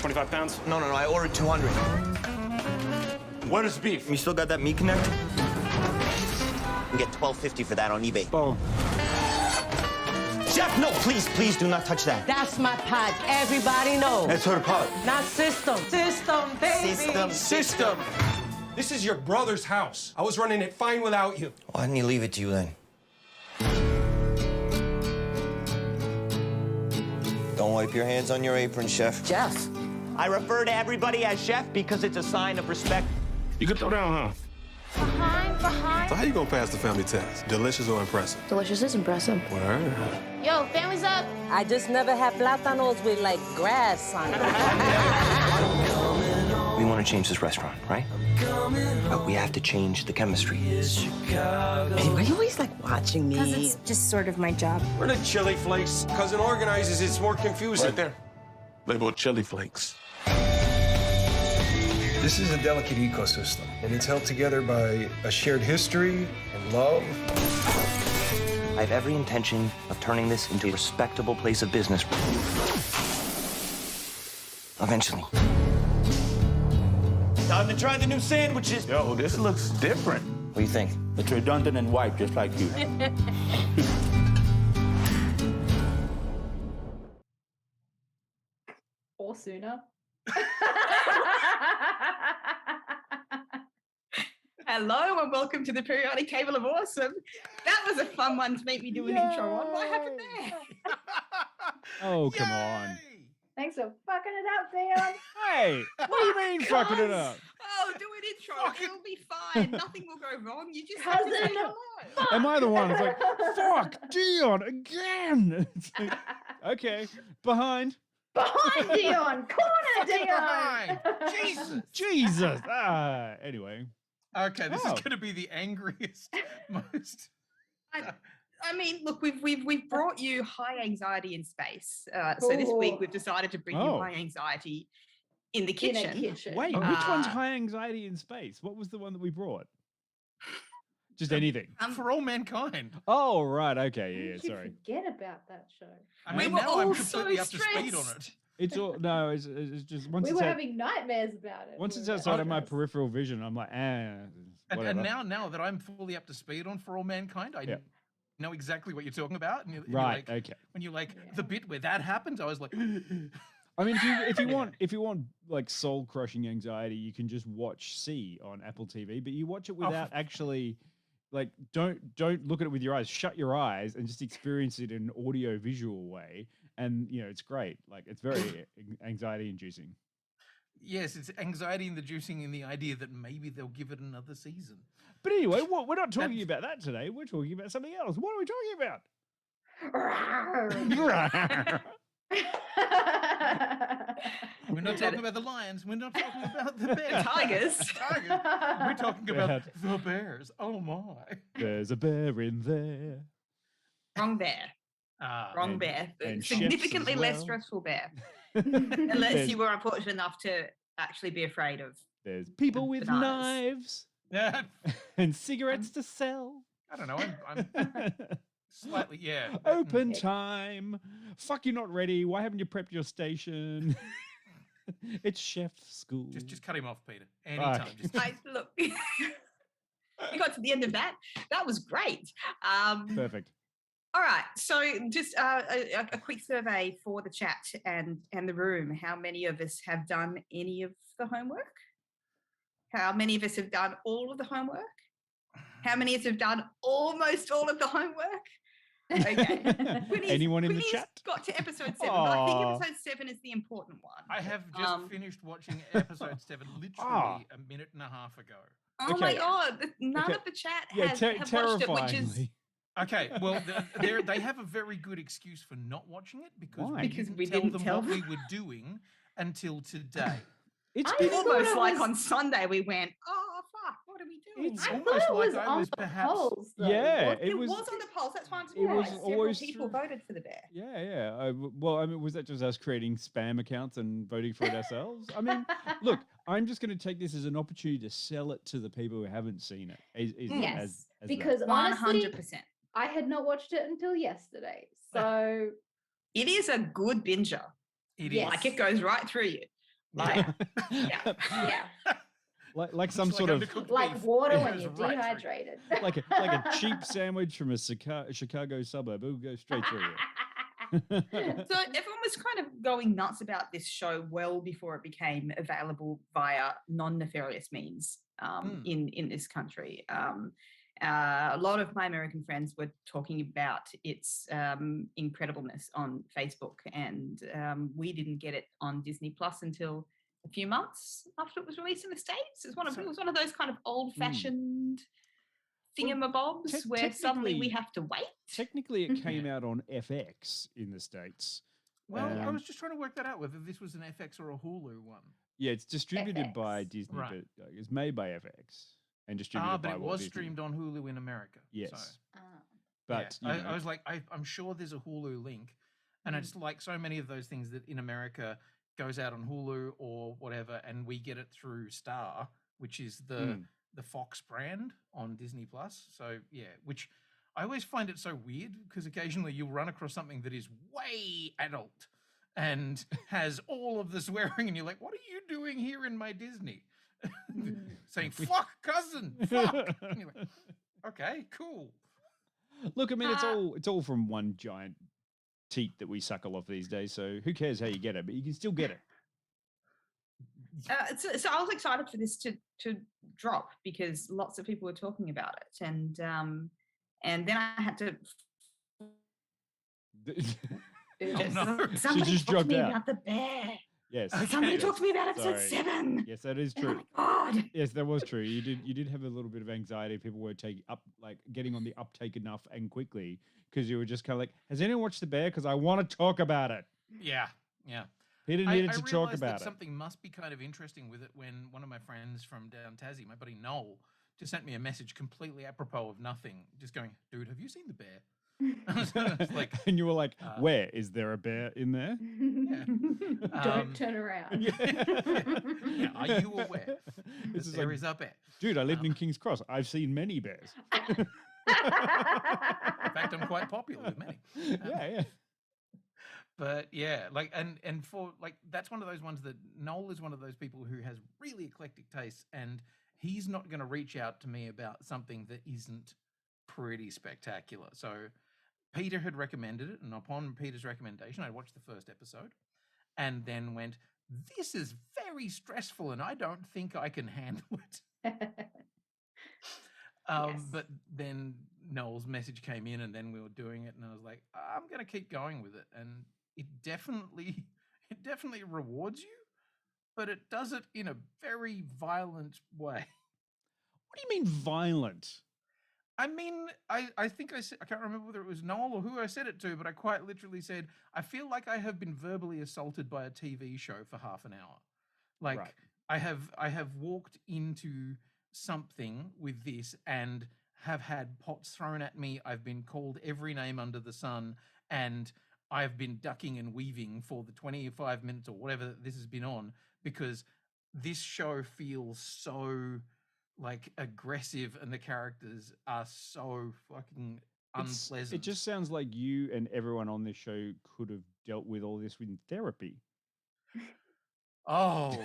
25 pounds? No, I ordered 200. What is beef? You still got that meat connect? You get $12.50 for that on eBay. Boom. Chef, no, please do not touch that. That's my pot. Everybody knows. That's her pot. Not system. System, baby. System. This is your brother's house. I was running it fine without you. Why didn't he leave it to you then? Don't wipe your hands on your apron, Chef. Jeff. I refer to everybody as Chef because it's a sign of respect. You could throw down, huh? Behind. So how you gonna pass the family test? Delicious or impressive? Delicious is impressive. Word. Yo, family's up. I just never had plátanos with, like, grass on it. We want to change this restaurant, right? But we have to change the chemistry. Hey, why are you always, like, watching me? Because it's just sort of my job. We're the chili flakes. Cousin organizes, it's more confusing. Right there. Labeled chili flakes. This is a delicate ecosystem, and it's held together by a shared history and love. I have every intention of turning this into a respectable place of business. Eventually. Time to try the new sandwiches. Yo, this looks different. What do you think? It's redundant and white, just like you. Or sooner. Hello and welcome to the periodic table of awesome. That was a fun one to make me do an intro on. What happened there? Oh, come on. Thanks for fucking it up, Theon. Hey, what do you mean fucking it up? Oh, do an intro. It'll be fine. Nothing will go wrong. You just have to say Cousin, hello. Am I the one? It's like, fuck, Dion, again. It's like, okay, behind. Behind Dion. Corner Dion. Behind. Jesus. Jesus. Anyway. Okay, this is going to be the angriest, most. I mean, look, we've brought you high anxiety in space. So this week we've decided to bring you high anxiety in the kitchen. In a kitchen. Wait, which one's high anxiety in space? What was the one that we brought? Just anything. For all mankind. Oh, right. Okay. Yeah, You sorry. forget about that show. I mean, now I'm completely up to speed on it. It's all no. It's just once We it's were having nightmares about it. once it's outside of my peripheral vision, I'm like, And whatever. now that I'm fully up to speed on For All Mankind, I know exactly what you're talking about. And you're Right. like, Okay. when you're like the bit where that happens, I was like. I mean, if you want like soul crushing anxiety, you can just watch C on Apple TV, but you watch it without actually. Like, don't look at it with your eyes. Shut your eyes and just experience it in an audio visual way. And, you know, it's great. Like, it's very anxiety inducing. Yes, it's anxiety inducing in the idea that maybe they'll give it another season. But anyway, we're not talking about that today. We're talking about something else. What are we talking about? We're not talking about the lions. We're not talking about the bears. Tigers. We're talking about the bears. Oh, my. There's a bear in there. Wrong bear. Wrong bear. and Significantly chefs as less well. stressful bear. Unless you were unfortunate enough to actually be afraid of. There's people with bananas. knives and cigarettes to sell. I don't know. I'm slightly, yeah. Open time. Fuck, you're not ready. Why haven't you prepped your station? It's chef school. Just cut him off, Peter. Anytime. Just Look, you got to the end of that. That was great. Perfect. All right. So just a quick survey for the chat and the room. How many of us have done any of the homework? How many of us have done all of the homework? How many of us have done almost all of the homework? Okay. Anyone in the Quinny's chat? got to episode 7, but I think episode 7 is the important one. I have just finished watching episode 7 literally a minute and a half ago. Oh my God. None of the chat have watched it, which is... Okay, well, they have a very good excuse for not watching it because we didn't tell what them we were doing until today. It's been almost like on Sunday we went, oh, fuck, what are we doing? It's almost like I was perhaps... polls, though. Yeah, it was on the polls. That's why I'm It was surprised. always Several people voted for the bear. Yeah. Well, I mean, was that just us creating spam accounts and voting for it ourselves? I mean, look, I'm just going to take this as an opportunity to sell it to the people who haven't seen it. Yes, as because that. honestly, 100%. I had not watched it until yesterday, so it is a good binger. It is. Like it goes right through you. Like, yeah. Like some It's sort like of undercooked Like beef. water It when goes you're right through. dehydrated. like a cheap sandwich from a Chicago suburb. It will go straight through you. So everyone was kind of going nuts about this show well before it became available via non-nefarious means in this country. A lot of my American friends were talking about its incredibleness on Facebook, and we didn't get it on Disney Plus until a few months after it was released in the States. It was one of those kind of old-fashioned thingamabobs where suddenly we have to wait. Technically, it came out on FX in the States. Well, I was just trying to work that out, whether this was an FX or a Hulu one. Yeah, it's distributed by FX. Disney, Right. but it's made by FX and distributed But by it Walt was Disney. streamed on Hulu in America. Yes. So, But yeah. you know, I was like, I'm sure there's a Hulu link. And it's like so many of those things that in America goes out on Hulu or whatever, and we get it through Star, which is the Fox brand on Disney Plus. So yeah, which I always find it so weird because occasionally you'll run across something that is way adult and has all of the swearing, and you're like, what are you doing here in my Disney? Saying fuck cousin, fuck. And you're like, okay, cool. look, I mean, it's all from one giant teat that we suckle off these days. So who cares how you get it, but you can still get it. So I was excited for this to drop because lots of people were talking about it, and then I had to. Somebody just talked to dropped me out. about the bear. Yes. Somebody talked to me about episode Sorry. 7. Yes, that is Oh true. my God. Yes, that was true. You did have a little bit of anxiety. People were getting on the uptake enough and quickly because you were just kind of like, has anyone watched The Bear? Because I want to talk about it. Yeah. Peter needed to I talk realised about that it. something must be kind of interesting with it when one of my friends from down Tassie, my buddy Noel, just sent me a message completely apropos of nothing, just going, dude, have you seen The Bear? It's like, and you were like, where? Is there a bear in there? Don't turn around. yeah, are you aware? This is There like, is a bear. dude, I lived in King's Cross. I've seen many bears. In fact, I'm quite popular with many. Yeah. But yeah, like and for like that's one of those ones that Noel is one of those people who has really eclectic tastes, and he's not going to reach out to me about something that isn't pretty spectacular. So Peter had recommended it, and upon Peter's recommendation, I watched the first episode and then went, this is very stressful and I don't think I can handle it. But then Noel's message came in and then we were doing it, and I was like, I'm going to keep going with it. And it definitely rewards you, but it does it in a very violent way. What do you mean violent? I mean, I think I said, I can't remember whether it was Noel or who I said it to, but I quite literally said, I feel like I have been verbally assaulted by a TV show for half an hour. Like Right. I have walked into something with this and have had pots thrown at me. I've been called every name under the sun, and I've been ducking and weaving for the 25 minutes or whatever this has been on, because this show feels so like aggressive and the characters are so fucking unpleasant. It just sounds like you and everyone on this show could have dealt with all this in therapy. Oh.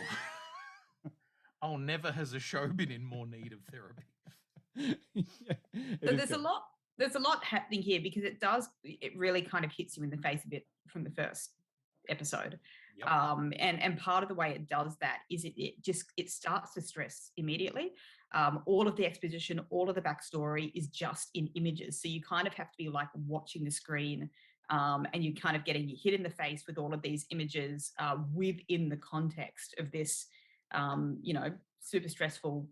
Oh, never has a show been in more need of therapy. So there's a lot happening here because it really kind of hits you in the face a bit from the first episode. Yep. And part of the way it does that is it starts to stress immediately. All of the exposition, all of the backstory is just in images. So you kind of have to be like watching the screen, and you're kind of getting hit in the face with all of these images within the context of this, super stressful,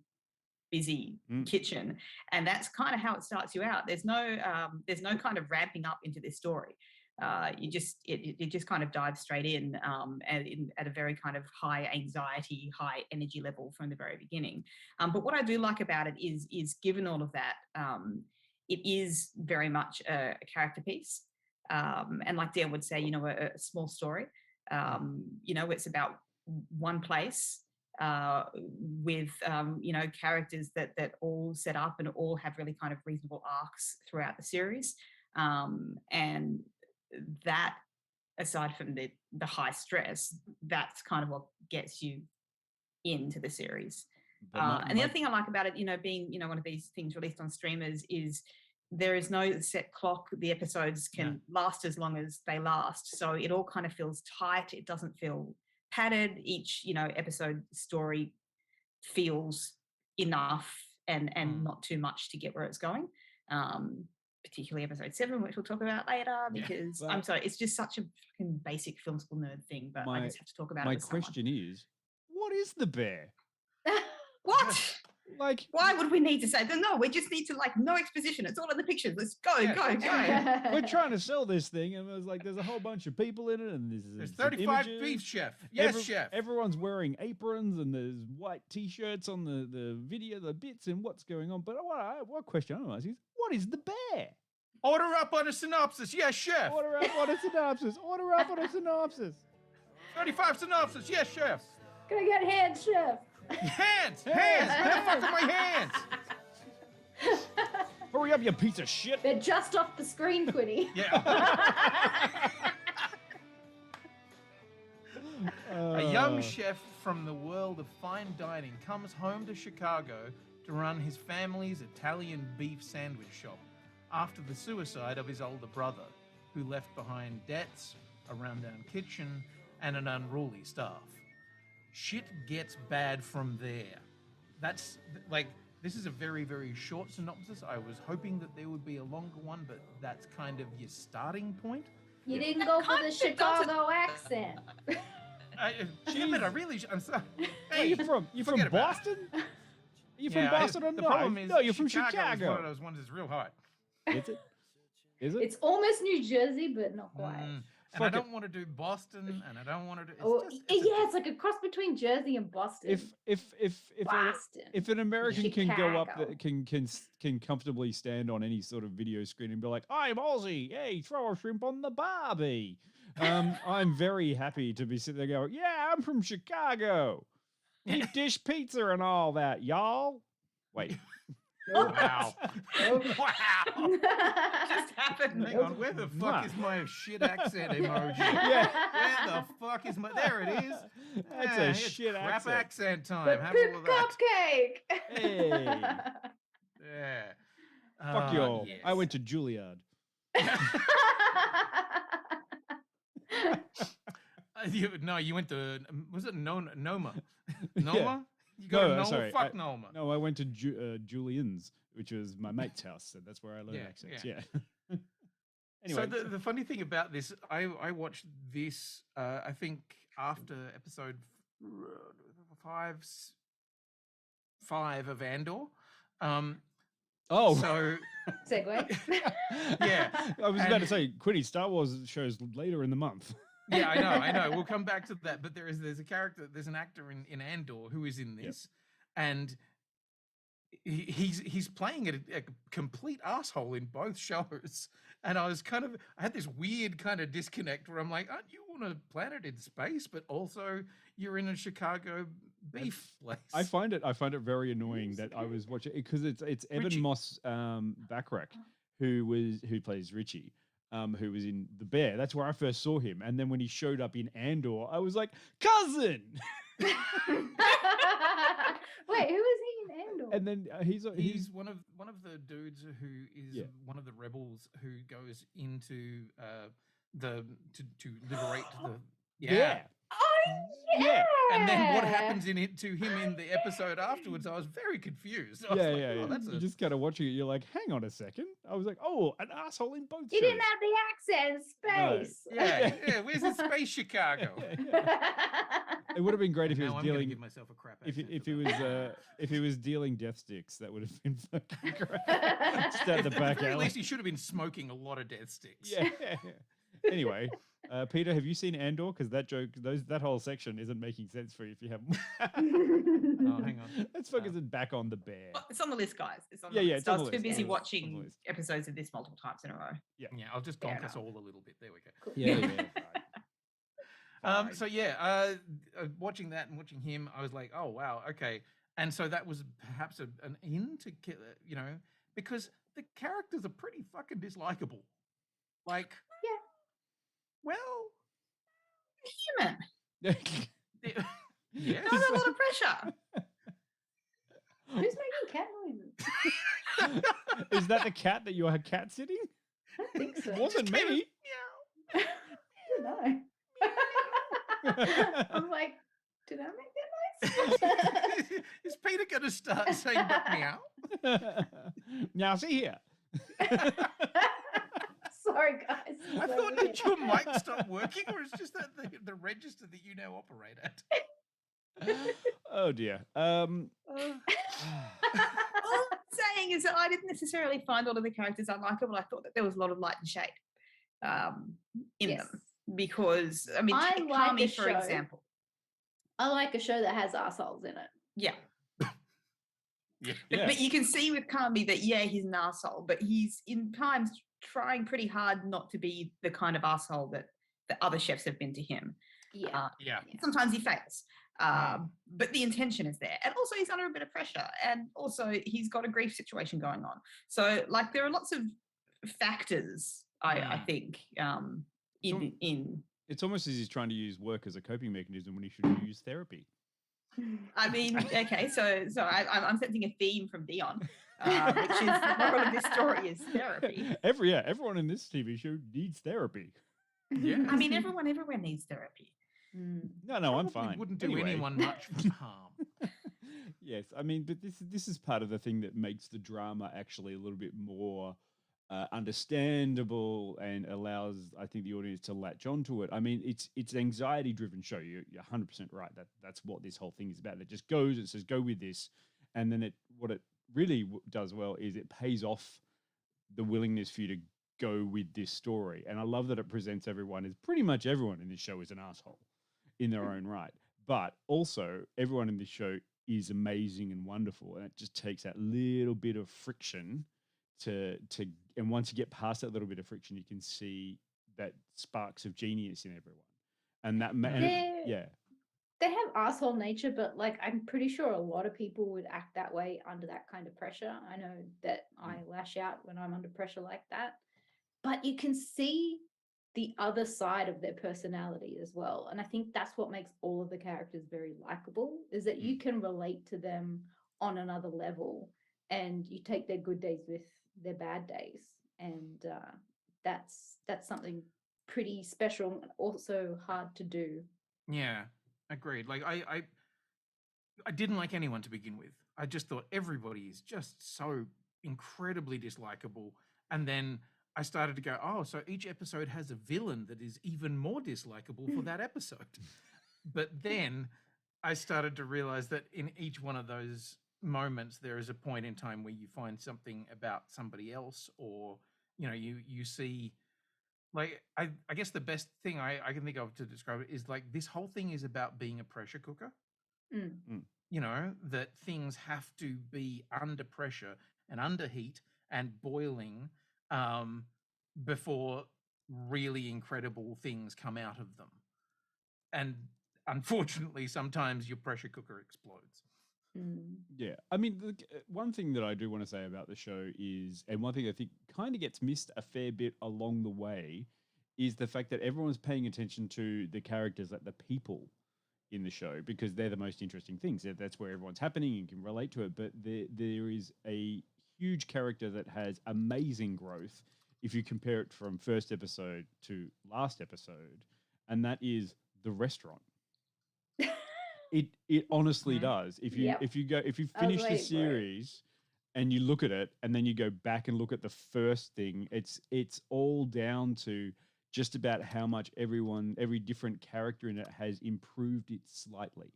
busy kitchen. And that's kind of how it starts you out. There's no kind of ramping up into this story. It just kind of dives straight in, at a very kind of high anxiety, high energy level from the very beginning. But what I do like about it is given all of that, it is very much a character piece. And like Dan would say, a small story. It's about one place with characters that all set up and all have really kind of reasonable arcs throughout the series. And that aside from the high stress, that's kind of what gets you into the series. And the other thing I like about it, being, one of these things released on streamers is there is no set clock. The episodes can last as long as they last. So it all kind of feels tight. It doesn't feel padded. Each, episode story feels enough and not too much to get where it's going. Particularly episode 7, which we'll talk about later, because I'm sorry, it's just such a fucking basic film school nerd thing, but I just have to talk about it. My with someone. question is, what is the bear? What? Like, why would we need to say that? No, we just need to no exposition. It's all in the pictures. Let's go. We're trying to sell this thing, and it was like there's a whole bunch of people in it, and there's 35 beef, chef. Yes, chef. Everyone's wearing aprons, and there's white t-shirts on the video, the bits, and what's going on. But what question I'm asking is, what is the bear? Order up on a synopsis. Yes, chef. Order up on a synopsis. Order up on a synopsis. 35 synopsis. Yes, chef. Can I get hands, chef? Hands! Where the fuck are my hands? Hurry up, you piece of shit. They're just off the screen, Quinny. A young chef from the world of fine dining comes home to Chicago to run his family's Italian beef sandwich shop after the suicide of his older brother, who left behind debts, a rundown kitchen, and an unruly staff. Shit gets bad from there. That's this is a very, very short synopsis. I was hoping that there would be a longer one, but that's kind of your starting point. You didn't go for the Chicago accent. Damn it, I'm sorry. Hey, where are you from? You from Boston? Are you from Boston or the problem is, no, you're from Chicago. Is one of those ones that's real hard. Is it? Is it? It's almost New Jersey, but not quite. And I don't want to do Boston, and I don't want to do. It's like a cross between Jersey and Boston. If an American can go up, can comfortably stand on any sort of video screen and be like, "I'm Aussie, hey, throw a shrimp on the barbie," I'm very happy to be sitting there going, "Yeah, I'm from Chicago, deep dish pizza and all that, y'all." Wait. Wow. Wow. Just happened. Hang on, where the fuck is my shit accent emoji? Yeah. Where the fuck is my... There it is. That's a shit crap accent. time. The Have poop all of that. cupcake. Hey. Yeah. Fuck y'all. Yes. I went to Juilliard. You went to... Was it Noma? Noma? Yeah. You go to Noma? Sorry. Fuck Noma. No, I went to Julian's, which was my mate's house, and that's where I learned accents. Yeah. Anyway. So the funny thing about this, I watched this, I think, after episode 5 of Andor. So... Segue. Yeah. I was about to say, Quinny, Star Wars shows later in the month. Yeah, I know. We'll come back to that. But there's an actor in Andor who is in this, and he's playing a complete asshole in both shows. And I had this weird kind of disconnect where I'm like, aren't you on a planet in space, but also you're in a Chicago beef place? I find it very annoying that I was watching it because it's Evan Moss-Bachrach who plays Richie. Who was in The Bear. That's where I first saw him. And then when he showed up in Andor, I was like, cousin! Wait, who is he in Andor? And then he's one of the dudes who is one of the rebels who goes into to liberate the... Yeah. Oh, yeah. And then what happens to him in the episode afterwards, I was very confused. I was like, yeah. You're just kind of watching it. You're like, hang on a second. I was like, oh, an asshole in both He shows. didn't have the accent, space. No. Yeah. Where's the space Chicago? It would have been great if he was I'm dealing. give myself a crap accent if he was dealing death sticks, that would have been fucking great. Just at the back alley. At least he should have been smoking a lot of death sticks. Yeah. Anyway, Peter, have you seen Andor? Because that whole section isn't making sense for you if you haven't. Oh, hang on. Let's focus it back on the bear. It's on the list, guys. It's on the list. I was too busy watching episodes of this multiple times in a row. Yeah, I'll just donk us all a little bit. There we go. Cool. Yeah. So watching that and watching him, I was like, oh wow, okay. And so that was perhaps an in to because the characters are pretty fucking dislikable. Like, yeah. Well, environment. Yes. Not a lot of pressure. Who's making cat noises? Is that the cat that you're cat sitting? I don't think so. Wasn't me. I don't know. I'm like, did I make that noise? Is Peter going to start saying "but meow"? Now see here. Sorry, guys. I thought did your mic stop working, or is just that the register that you now operate at? Oh dear. All I'm saying is that I didn't necessarily find all of the characters unlikable. I thought that there was a lot of light and shade in them. Because, I mean, I take like Kami, a for show. example. I like a show that has assholes in it. Yeah. Yeah. But you can see with Kami that, yeah, he's an arsehole, but he's in times trying pretty hard not to be the kind of arsehole that the other chefs have been to him. Yeah. Yeah. Sometimes he fails. But the intention is there. And also he's under a bit of pressure. And also he's got a grief situation going on. So, like, there are lots of factors, I think, in It's almost as he's trying to use work as a coping mechanism when he should use therapy. I mean, okay, so I'm sensing a theme from Dion, which is the moral of this story is therapy. Everyone in this TV show needs therapy. Yeah. I mean, everyone everywhere needs therapy. No, I'm Probably fine. Wouldn't do Anyway. anyone much harm. Yes, I mean, but this is part of the thing that makes the drama actually a little bit more understandable and allows, I think, the audience to latch onto it. I mean, it's an anxiety-driven show. You're 100% right. That's what this whole thing is about. It just goes, it says, go with this. And then what it really does well is it pays off the willingness for you to go with this story. And I love that it presents everyone as pretty much everyone in this show is an asshole in their own right. But also, everyone in this show is amazing and wonderful. And it just takes that little bit of friction and once you get past that little bit of friction, you can see that sparks of genius in everyone. And that, They have asshole nature, but like I'm pretty sure a lot of people would act that way under that kind of pressure. I know that I lash out when I'm under pressure like that, but you can see the other side of their personality as well. And I think that's what makes all of the characters very likable, is that you can relate to them on another level, and you take their good days with their bad days, and that's something pretty special and also hard to do. Yeah, agreed. Like I didn't like anyone to begin with. I just thought everybody is just so incredibly dislikable, and then I started to go, oh, so each episode has a villain that is even more dislikable for that episode. But then I started to realize that in each one of those moments there is a point in time where you find something about somebody else, or you see, like, I guess the best thing I can think of to describe it is like this whole thing is about being a pressure cooker. That things have to be under pressure and under heat and boiling before really incredible things come out of them. And unfortunately sometimes your pressure cooker explodes. Yeah, I mean, one thing that I do want to say about the show is, and one thing I think kind of gets missed a fair bit along the way, is the fact that everyone's paying attention to the characters, like the people in the show, because they're the most interesting things. That's where everyone's happening. You can relate to it, but there is a huge character that has amazing growth if you compare it from first episode to last episode, and that is the restaurant. It honestly does. If you finish the series and you look at it and then you go back and look at the first thing, it's all down to just about how much every different character in it has improved it slightly,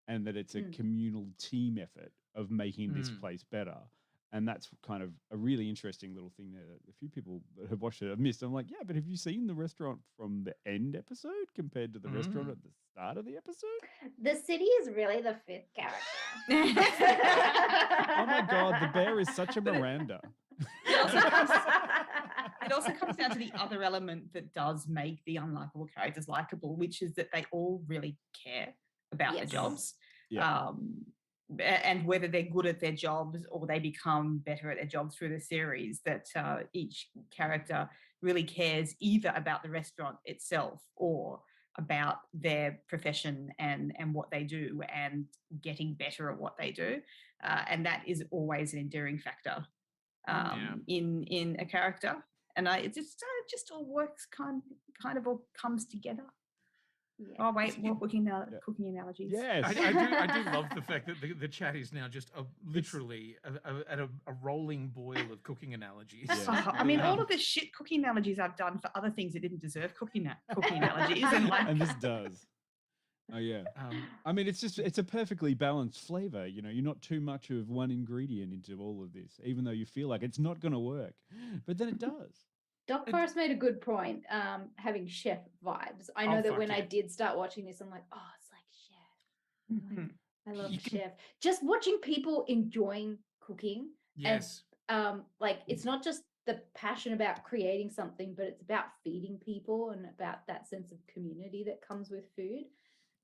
and that it's a communal team effort of making this place better. And that's kind of a really interesting little thing there that a few people that have watched it have missed. I'm like, yeah, but have you seen the restaurant from the end episode compared to the restaurant at the start of the episode? The city is really the fifth character. Oh my God, the bear is such a Miranda. It also comes down to the other element that does make the unlikable characters likable, which is that they all really care about their jobs. Yeah. And whether they're good at their jobs or they become better at their jobs through the series, that each character really cares either about the restaurant itself or about their profession and what they do and getting better at what they do. And that is always an endearing factor in a character. And it just all works, kind of all comes together. Yeah. Oh wait, more cooking analogies. Yes, I do love the fact that the chat is now just literally a rolling boil of cooking analogies. Yeah. I mean, all of the shit cooking analogies I've done for other things that didn't deserve cooking analogies, and this does. Oh yeah. I mean, it's a perfectly balanced flavor. You know, you're not too much of one ingredient into all of this, even though you feel like it's not going to work, but then it does. Doc Forrest made a good point, having chef vibes. I know that when I did start watching this, I'm like, oh, it's like chef. Like, I love chef. Just watching people enjoying cooking. Yes. And like, it's not just the passion about creating something, but it's about feeding people and about that sense of community that comes with food.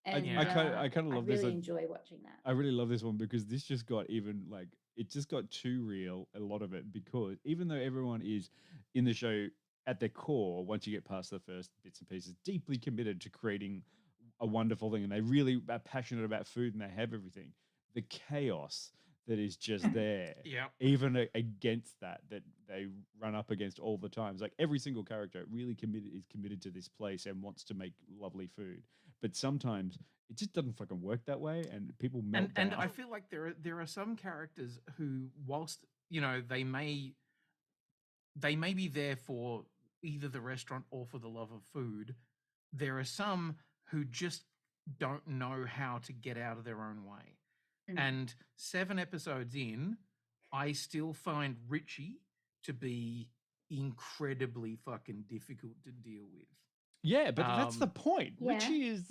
And I kind of love this. I really enjoy watching that. I really love this one because this just got even like it just got too real, a lot of it, because even though everyone is in the show at their core, once you get past the first bits and pieces, deeply committed to creating a wonderful thing, and they really are passionate about food and they have everything, the chaos that is just there, even against that they run up against all the times. Like every single character really is committed to this place and wants to make lovely food, but sometimes it just doesn't fucking work that way, and people melt down. And I feel like there are some characters who, whilst they may be there for either the restaurant or for the love of food, there are some who just don't know how to get out of their own way. And 7 episodes in, I still find Richie to be incredibly fucking difficult to deal with. Yeah, but that's the point. Yeah. Richie is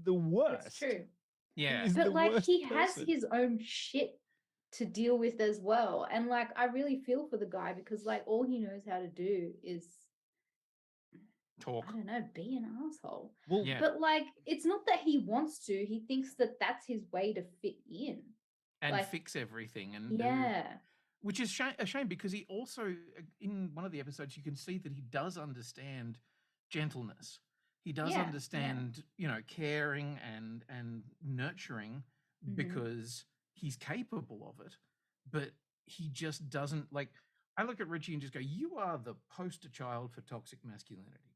the worst. It's true. Yeah. But like he has his own shit to deal with as well. And like I really feel for the guy because like all he knows how to do is talk. I don't know, be an asshole. Well, But like it's not that he wants to. He thinks that that's his way to fit in and like, fix everything and which is a shame because he also in one of the episodes you can see that he does understand gentleness. He does understand, caring and nurturing because he's capable of it, but he just doesn't like. I look at Richie and just go, "You are the poster child for toxic masculinity."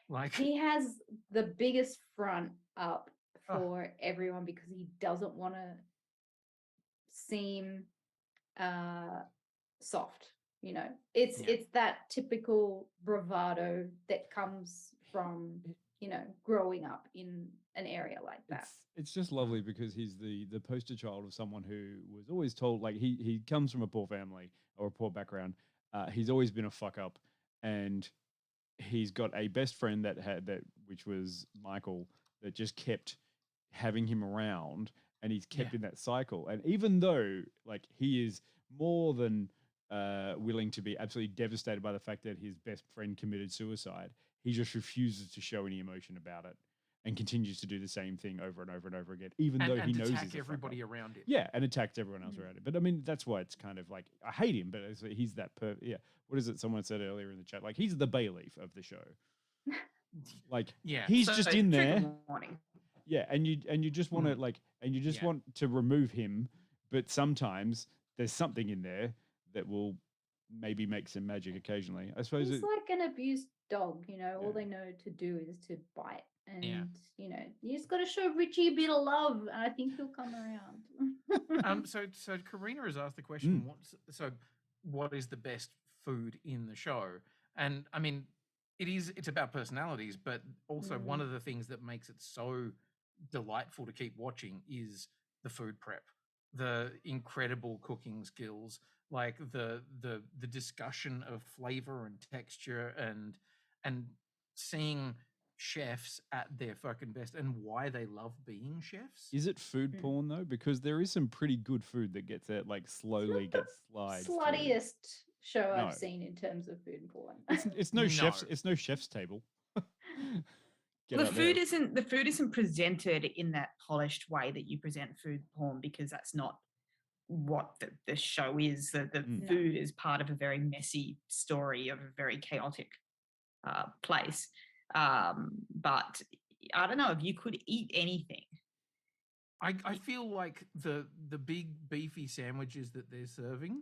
Like he has the biggest front up for everyone because he doesn't want to seem soft. It's that typical bravado that comes from growing up in an area like that. It's just lovely because he's the poster child of someone who was always told, like he comes from a poor family or a poor background. He's always been a fuck up, and he's got a best friend which was Michael, that just kept having him around, and he's kept in that cycle. And even though like he is more than willing to be absolutely devastated by the fact that his best friend committed suicide, he just refuses to show any emotion about it and continues to do the same thing over and over and over again, even though he knows he's everybody around him. Yeah, and attacks everyone else around it. But I mean, that's why it's kind of like I hate him, but he's that what is it? Someone said earlier in the chat, like he's the bay leaf of the show. Like he's just in there. Yeah, and you just want to want to remove him, but sometimes there's something in there that will maybe make some magic occasionally. I suppose it's like an abused dog, all they know to do is to bite. And you just got to show Richie a bit of love, and I think he'll come around. So Karina has asked the question: what is the best food in the show? And I mean, it's about personalities, but also one of the things that makes it so delightful to keep watching is the food prep, the incredible cooking skills, like the discussion of flavor and texture, and seeing chefs at their fucking best and why they love being chefs. Is it food porn though? Because there is some pretty good food that gets it like slowly gets slides. Sluttiest show I've seen in terms of food porn. It's no chef's. It's no chef's table. The food isn't presented in that polished way that you present food porn, because that's not what the show is. The food is part of a very messy story of a very chaotic place. But I don't know if you could eat anything. I feel like the big beefy sandwiches that they're serving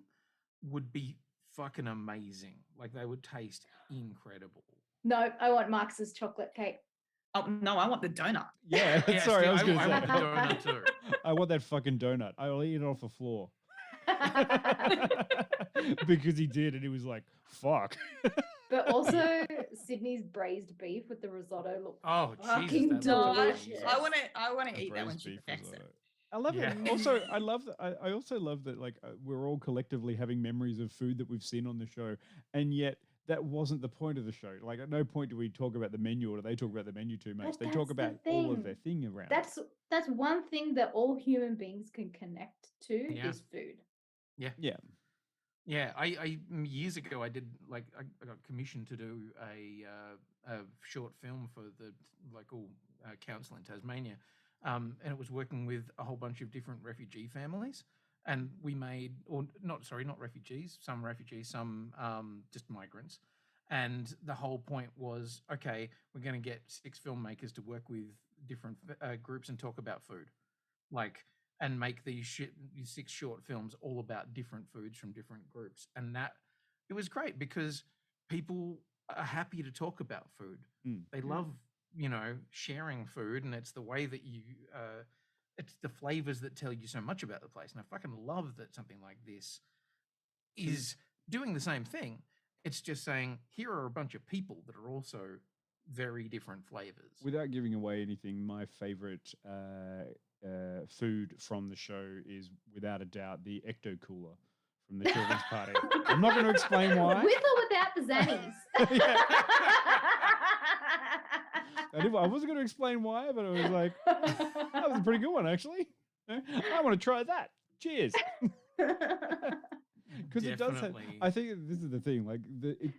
would be fucking amazing. Like they would taste incredible. No, I want Marx's chocolate cake. Oh no, I want the donut. Yeah, Yeah, sorry, see, I was going to I say. want the donut too. I want that fucking donut. I'll eat it off the floor. Because he did, and he was like, fuck. But also Sydney's braised beef with the risotto looks Oh, fucking Jesus, that looks delicious. amazing. I want to A eat that when braised she beef perfects risotto. it. I love Yeah. it. Also, I love that. I also love that. Like we're all collectively having memories of food that we've seen on the show, and yet that wasn't the point of the show. Like at no point do we talk about the menu, or do they talk about the menu too much? But They talk that's about the all of thing. their thing around. That's one thing that all human beings can connect to Yeah. is food. it. Yeah. Yeah, I years ago I did like I got commissioned to do a short film for the local council in Tasmania, and it was working with a whole bunch of different refugee families, and we made not refugees, some just migrants, and the whole point was okay, we're going to get 6 filmmakers to work with different groups and talk about food, like. And make these 6 short films all about different foods from different groups. And that it was great because people are happy to talk about food. They love, sharing food, and it's the way that it's the flavors that tell you so much about the place. And I fucking love that something like this is doing the same thing. It's just saying, here are a bunch of people that are also very different flavors. Without giving away anything, my favorite food from the show is without a doubt the Ecto Cooler from the children's party. I'm not going to explain why. With or without the zannies. I wasn't going to explain why, but I was like, that was a pretty good one, actually. I want to try that. Cheers. Because it does have, Definitely. I think this is the thing, like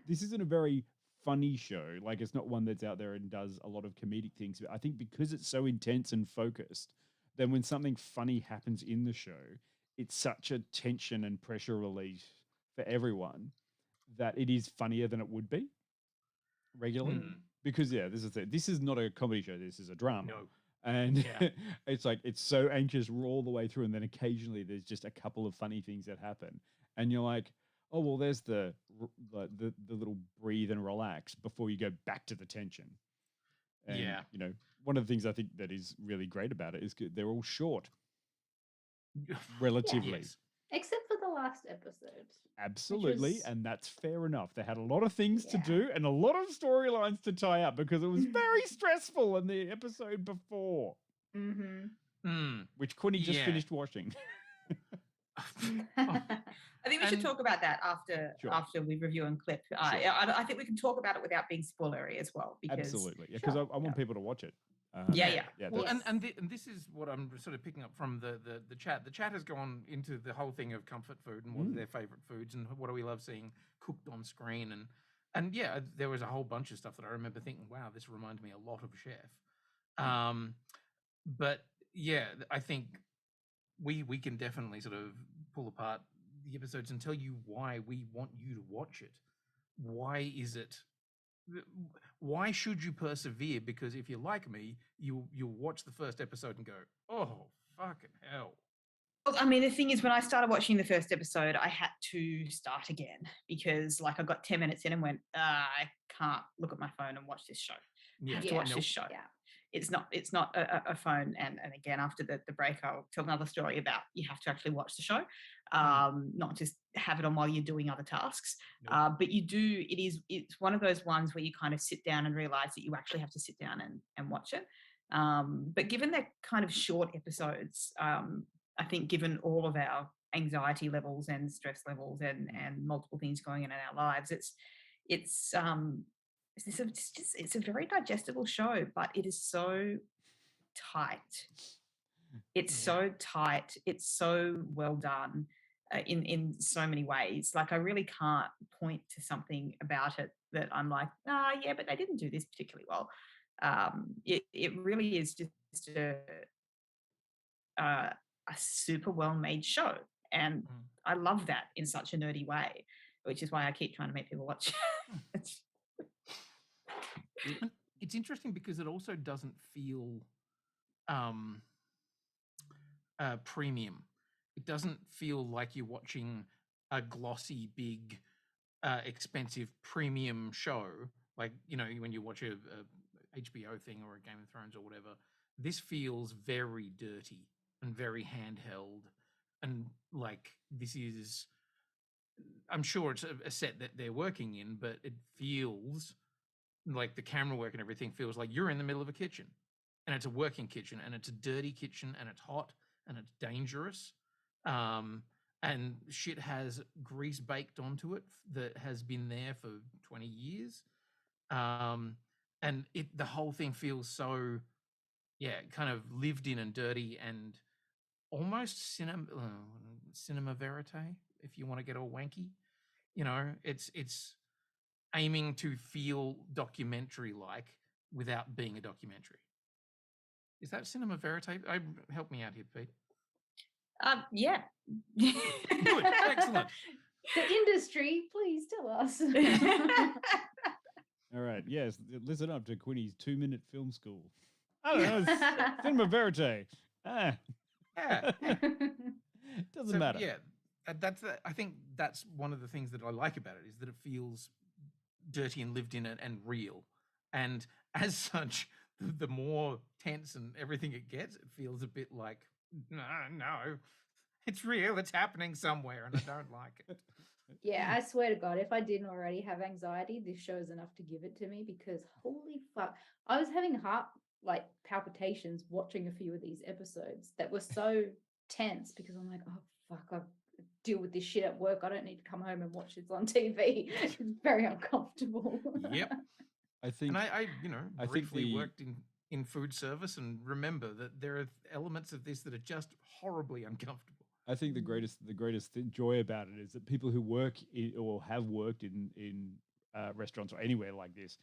this isn't a very funny show. Like it's not one that's out there and does a lot of comedic things. But I think because it's so intense and focused, then when something funny happens in the show, it's such a tension and pressure release for everyone that it is funnier than it would be regularly. Because this is it. This is not a comedy show. This is a drama. No. And Yeah. it's like it's so anxious all the way through, and then occasionally there's just a couple of funny things that happen, and you're like, oh well, there's the little breathe and relax before you go back to the tension. And, Yeah. one of the things I think that is really great about it is they're all short, relatively. Yes. Except for the last episode. Absolutely, is- and that's fair enough. They had a lot of things to Yeah. do and a lot of storylines to tie up because it was very stressful in the episode before, Mm-hmm. which Quinny just Yeah. finished watching. I think we should And- talk about that after Sure. after we review and clip. I think we can talk about it without being spoilery as well. Because Absolutely, because I want people to watch it. Yeah. Well, that's- and this is what I'm sort of picking up from the chat. The chat has gone into the whole thing of comfort food and what are their favorite foods and what do we love seeing cooked on screen and yeah, there was a whole bunch of stuff that I remember thinking, wow, this reminded me a lot of Chef. But yeah, I think we can definitely sort of pull apart the episodes and tell you why we want you to watch it. Why is it? Why should you persevere? Because if you're like me, you'll watch the first episode and go, "Oh, fucking hell!" Well, I mean, the thing is, when I started watching the first episode, I had to start again because, like, I got 10 minutes in and went, I can't look at my phone and watch this show. I have to watch this show. Yeah. It's not a phone. And again, after the break, I'll tell another story about you have to actually watch the show, not just have it on while you're doing other tasks. But you do. It's one of those ones where you kind of sit down and realize that you actually have to sit down and watch it. But given they're kind of short episodes, I think given all of our anxiety levels and stress levels and multiple things going on in our lives, it's a very digestible show, but it is so tight. It's so tight. It's so well done in so many ways. Like I really can't point to something about it that I'm like, yeah, but they didn't do this particularly well. It really is just a super well made show, and I love that in such a nerdy way, which is why I keep trying to make people watch it. it's interesting because it also doesn't feel um, premium. It doesn't feel like you're watching a glossy, big, expensive premium show. Like, when you watch a HBO thing or a Game of Thrones or whatever, this feels very dirty and very handheld. And like, this is, I'm sure it's a set that they're working in, but it feels like the camera work and everything feels like you're in the middle of a kitchen, and it's a working kitchen, and it's a dirty kitchen, and it's hot, and it's dangerous, and shit has grease baked onto it that has been there for 20 years, and the whole thing feels so, kind of lived in and dirty and almost cinema verite, if you want to get all wanky. It's aiming to feel documentary like without being a documentary. Is that cinema verite? Help me out here, Pete. Yeah. Good, excellent. The industry, please tell us. All right. Yes. Listen up to Quinny's 2-minute film school. I don't know. It's cinema verite. Yeah. Doesn't matter. Yeah. I think that's one of the things that I like about it, is that it feels dirty and lived in it and real. And as such, the more tense and everything it gets, it feels a bit like, no, it's real. It's happening somewhere, and I don't like it. Yeah, I swear to God, if I didn't already have anxiety, this show is enough to give it to me, because holy fuck, I was having heart palpitations watching a few of these episodes that were so tense, because I'm like, oh fuck, I deal with this shit at work. I don't need to come home and watch this on TV. It's very uncomfortable. Yep. I think, and I briefly the worked in food service, and remember that there are elements of this that are just horribly uncomfortable. I think the greatest joy about it is that people who work or have worked in restaurants or anywhere like this,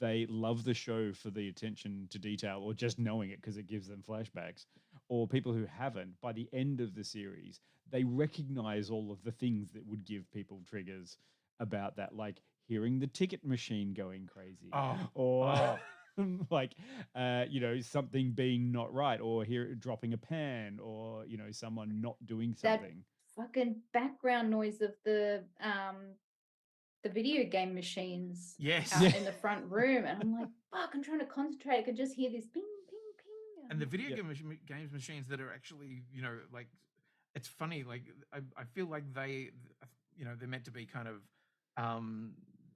they love the show for the attention to detail, or just knowing it because it gives them flashbacks. Or people who haven't, by the end of the series, they recognize all of the things that would give people triggers about that, like hearing the ticket machine going crazy, or like something being not right, or dropping a pan, or someone not doing something. That fucking background noise of the video game machines out in the front room, and I'm like, fuck, I'm trying to concentrate. I could just hear this ping, ping, ping. And the video games machines that are actually, like, it's funny. Like, I feel like they're meant to be kind of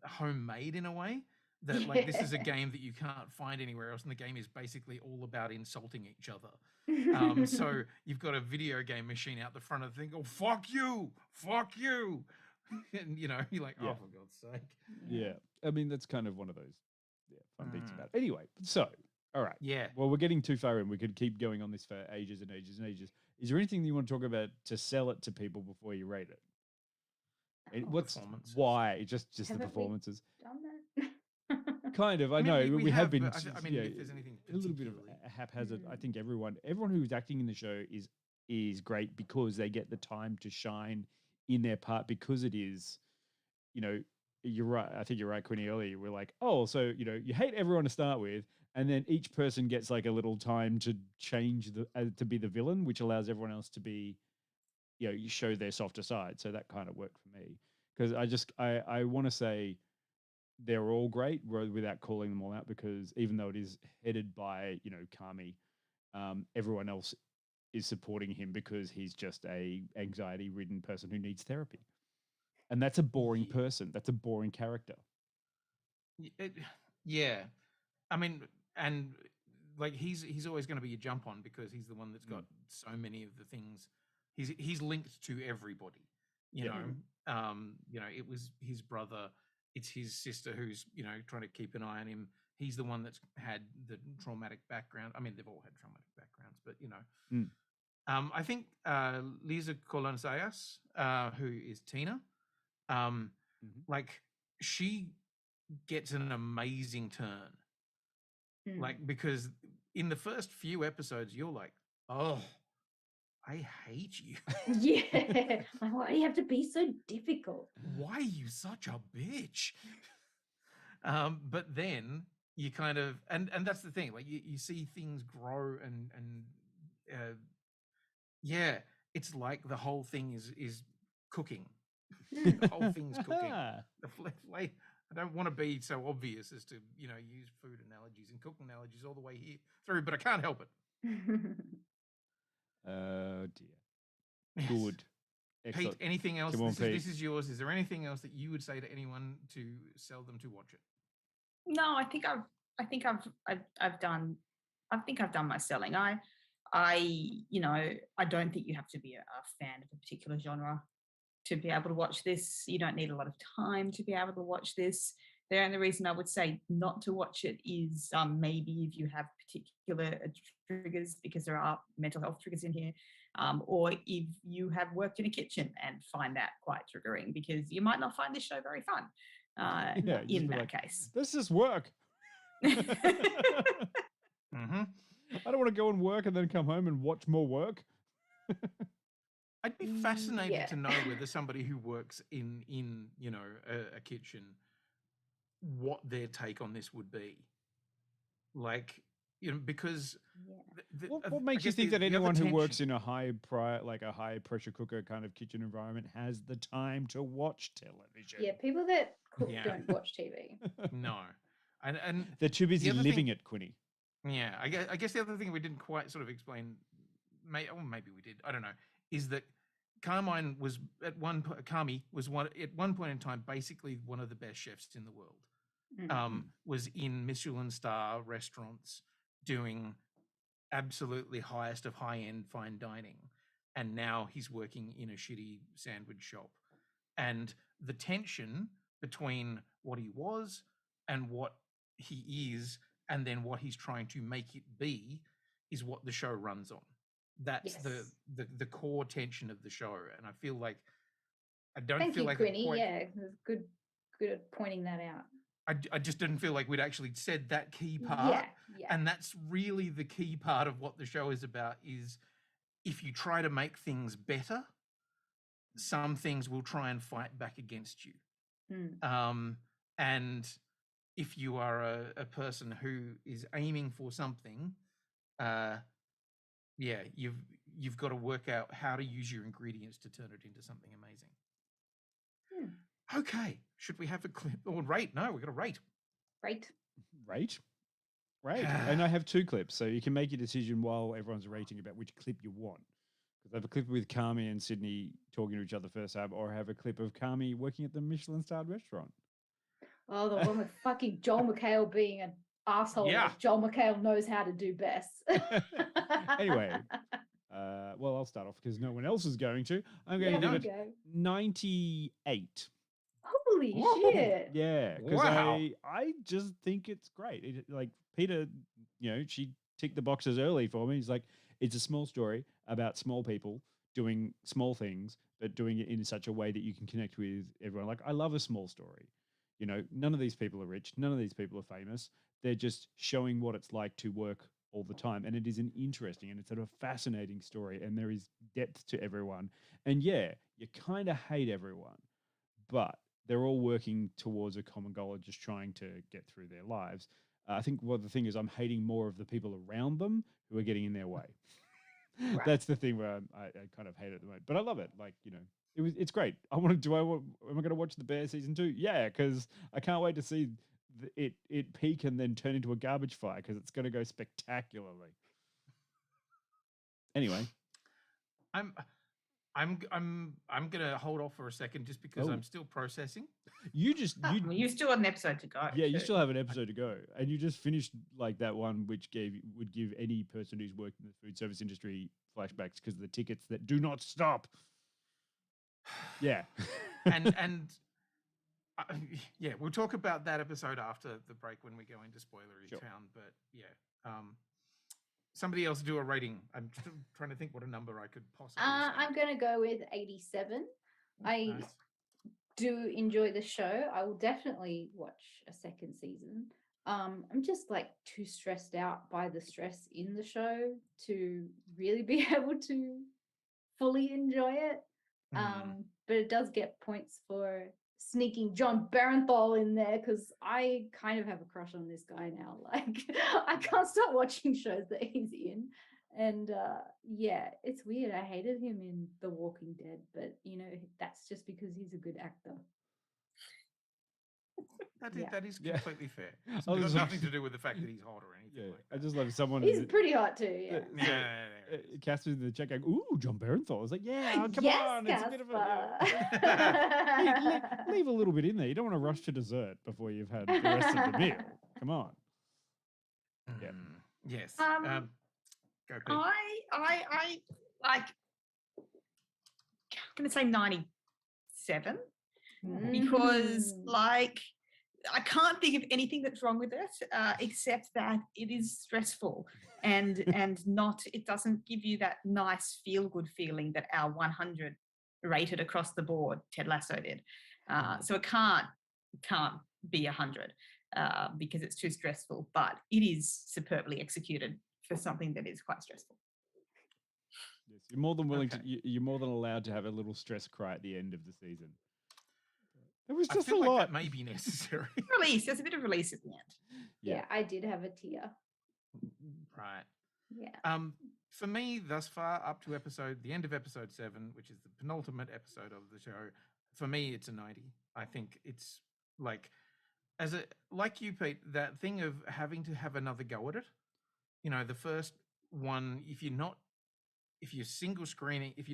homemade in a way. That like this is a game that you can't find anywhere else, and the game is basically all about insulting each other. So you've got a video game machine out the front of the thing. Oh, fuck you, and you're like, oh, for God's sake. Yeah, I mean that's kind of one of those fun bits about it. Anyway, so all right, yeah. Well, we're getting too far in. We could keep going on this for ages and ages and ages. Is there anything you want to talk about to sell it to people before you rate it? Why? Just the performances. Done that? Kind of. I know we have been. If there's anything a little bit of haphazard. I think everyone who's acting in the show is great because they get the time to shine in their part, because it is, you're right. I think you're right, Quinny. Earlier, we're like, oh, so you hate everyone to start with, and then each person gets like a little time to change to be the villain, which allows everyone else to be, you show their softer side. So that kind of worked for me, because I want to say they're all great without calling them all out, because even though it is headed by Kami, everyone else is supporting him because he's just a anxiety-ridden person who needs therapy, and that's a boring person. That's a boring character. Yeah, I mean, and like he's always going to be a jump on, because he's the one that's got so many of the things. He's linked to everybody. It was his brother. It's his sister who's, trying to keep an eye on him. He's the one that's had the traumatic background. I mean, they've all had traumatic backgrounds, but, I think Lisa Colón-Zayas, who is Tina, like, she gets an amazing turn. Like, because in the first few episodes, you're like, oh, I hate you. Yeah. Like, why do you have to be so difficult? Why are you such a bitch? But then you kind of and that's the thing, like you see things grow and yeah, it's like the whole thing is cooking. The whole thing's cooking. I don't want to be so obvious as to use food analogies and cooking analogies all the way here through, but I can't help it. Oh dear. Yes. Good. Pete, Excellent. anything else? Come on, Pete. This is yours. Is there anything else that you would say to anyone to sell them to watch it? No, I think I've done my selling. I don't think you have to be a fan of a particular genre to be able to watch this. You don't need a lot of time to be able to watch this. The only reason I would say not to watch it is maybe if you have particular triggers, because there are mental health triggers in here, or if you have worked in a kitchen and find that quite triggering, because you might not find this show very fun in that case. This is work. Mm-hmm. I don't want to go and work and then come home and watch more work. I'd be fascinated to know whether somebody who works in a kitchen, what their take on this would be. Like, because what makes you think that anyone who works in a high pressure cooker kind of kitchen environment has the time to watch television? Yeah, people that cook don't watch TV. No, and they're too busy living it, Quinny. Yeah, I guess the other thing we didn't quite sort of explain, maybe we did, I don't know, is that Carmine was Carmi was at one point in time basically one of the best chefs in the world. Was in Michelin star restaurants doing absolutely highest of high-end fine dining, and now he's working in a shitty sandwich shop. And the tension between what he was and what he is, and then what he's trying to make it be, is what the show runs on. That's the core tension of the show, and I feel like Thank you, Quinny. Yeah, good at pointing that out. I just didn't feel like we'd actually said that key part. Yeah. And that's really the key part of what the show is about, is if you try to make things better, some things will try and fight back against you. And if you are a person who is aiming for something, you've got to work out how to use your ingredients to turn it into something amazing. Okay, should we have a clip or rate? No, we're going to rate. Rate. And I have 2 clips, so you can make your decision while everyone's rating about which clip you want. Because I have a clip with Carmi and Sydney talking to each other first time, or I have a clip of Carmi working at the Michelin-starred restaurant. Oh, the one with fucking Joel McHale being an asshole. Yeah. Like Joel McHale knows how to do best. Anyway, well, I'll start off because no one else is going to. I'm going to give it 98. Holy shit. Yeah, because I just think it's great. Like Peter, she ticked the boxes early for me. He's like, it's a small story about small people doing small things, but doing it in such a way that you can connect with everyone. Like, I love a small story. None of these people are rich. None of these people are famous. They're just showing what it's like to work all the time. And it is an interesting and it's a fascinating story. And there is depth to everyone. And yeah, you kind of hate everyone, but they're all working towards a common goal of just trying to get through their lives. I think the thing is I'm hating more of the people around them who are getting in their way. Right. That's the thing where I kind of hate it at the moment, but I love it. Like, it's great. Am I going to watch The Bear season 2? Yeah, because I can't wait to see it peak and then turn into a garbage fire, because it's going to go spectacularly. Anyway, I'm gonna hold off for a second just because I'm still processing. You still have an episode to go. Yeah, you still have an episode to go, and you just finished like that one which would give any person who's worked in the food service industry flashbacks because of the tickets that do not stop. Yeah, and yeah, we'll talk about that episode after the break when we go into spoilery town. But yeah, somebody else do a rating. I'm still trying to think what a number I could possibly say. I'm going to go with 87. I do enjoy the show. I will definitely watch a second season. I'm just like too stressed out by the stress in the show to really be able to fully enjoy it. But it does get points for sneaking John Barenthal in there because I kind of have a crush on this guy now. Like, I can't stop watching shows that he's in. And yeah, it's weird. I hated him in The Walking Dead, but you know, that's just because he's a good actor. That is completely fair. It's I got was- nothing to do with the fact that he's hot or anything like I just love someone. He's pretty hot too, yeah. Casper's in the chat going, "Ooh, John Barenthal." I was like, "Yeah, come Yes, on, it's a bit of Casper. leave a little bit in there. You don't want to rush to dessert before you've had the rest of the meal. Come on." Yeah. Yes. Um, Go, Pete. I like. I'm going to say 97 because, like, I can't think of anything that's wrong with it except that it is stressful and not. It doesn't give you that nice feel good feeling that our 100 rated across the board Ted Lasso did. So it can't be 100 because it's too stressful. But it is superbly executed for something that is quite stressful. Yes, you're more than willing to. You're more than allowed to have a little stress cry at the end of the season. It was just I feel a lot. like that may be necessary. Release. There's a bit of release at the end. Yeah, I did have a tear. Right. Yeah. For me, thus far, up to the end of episode 7, which is the penultimate episode of the show, for me, it's a 90. I think it's like you, Pete, that thing of having to have another go at it. You know, the first one, if you're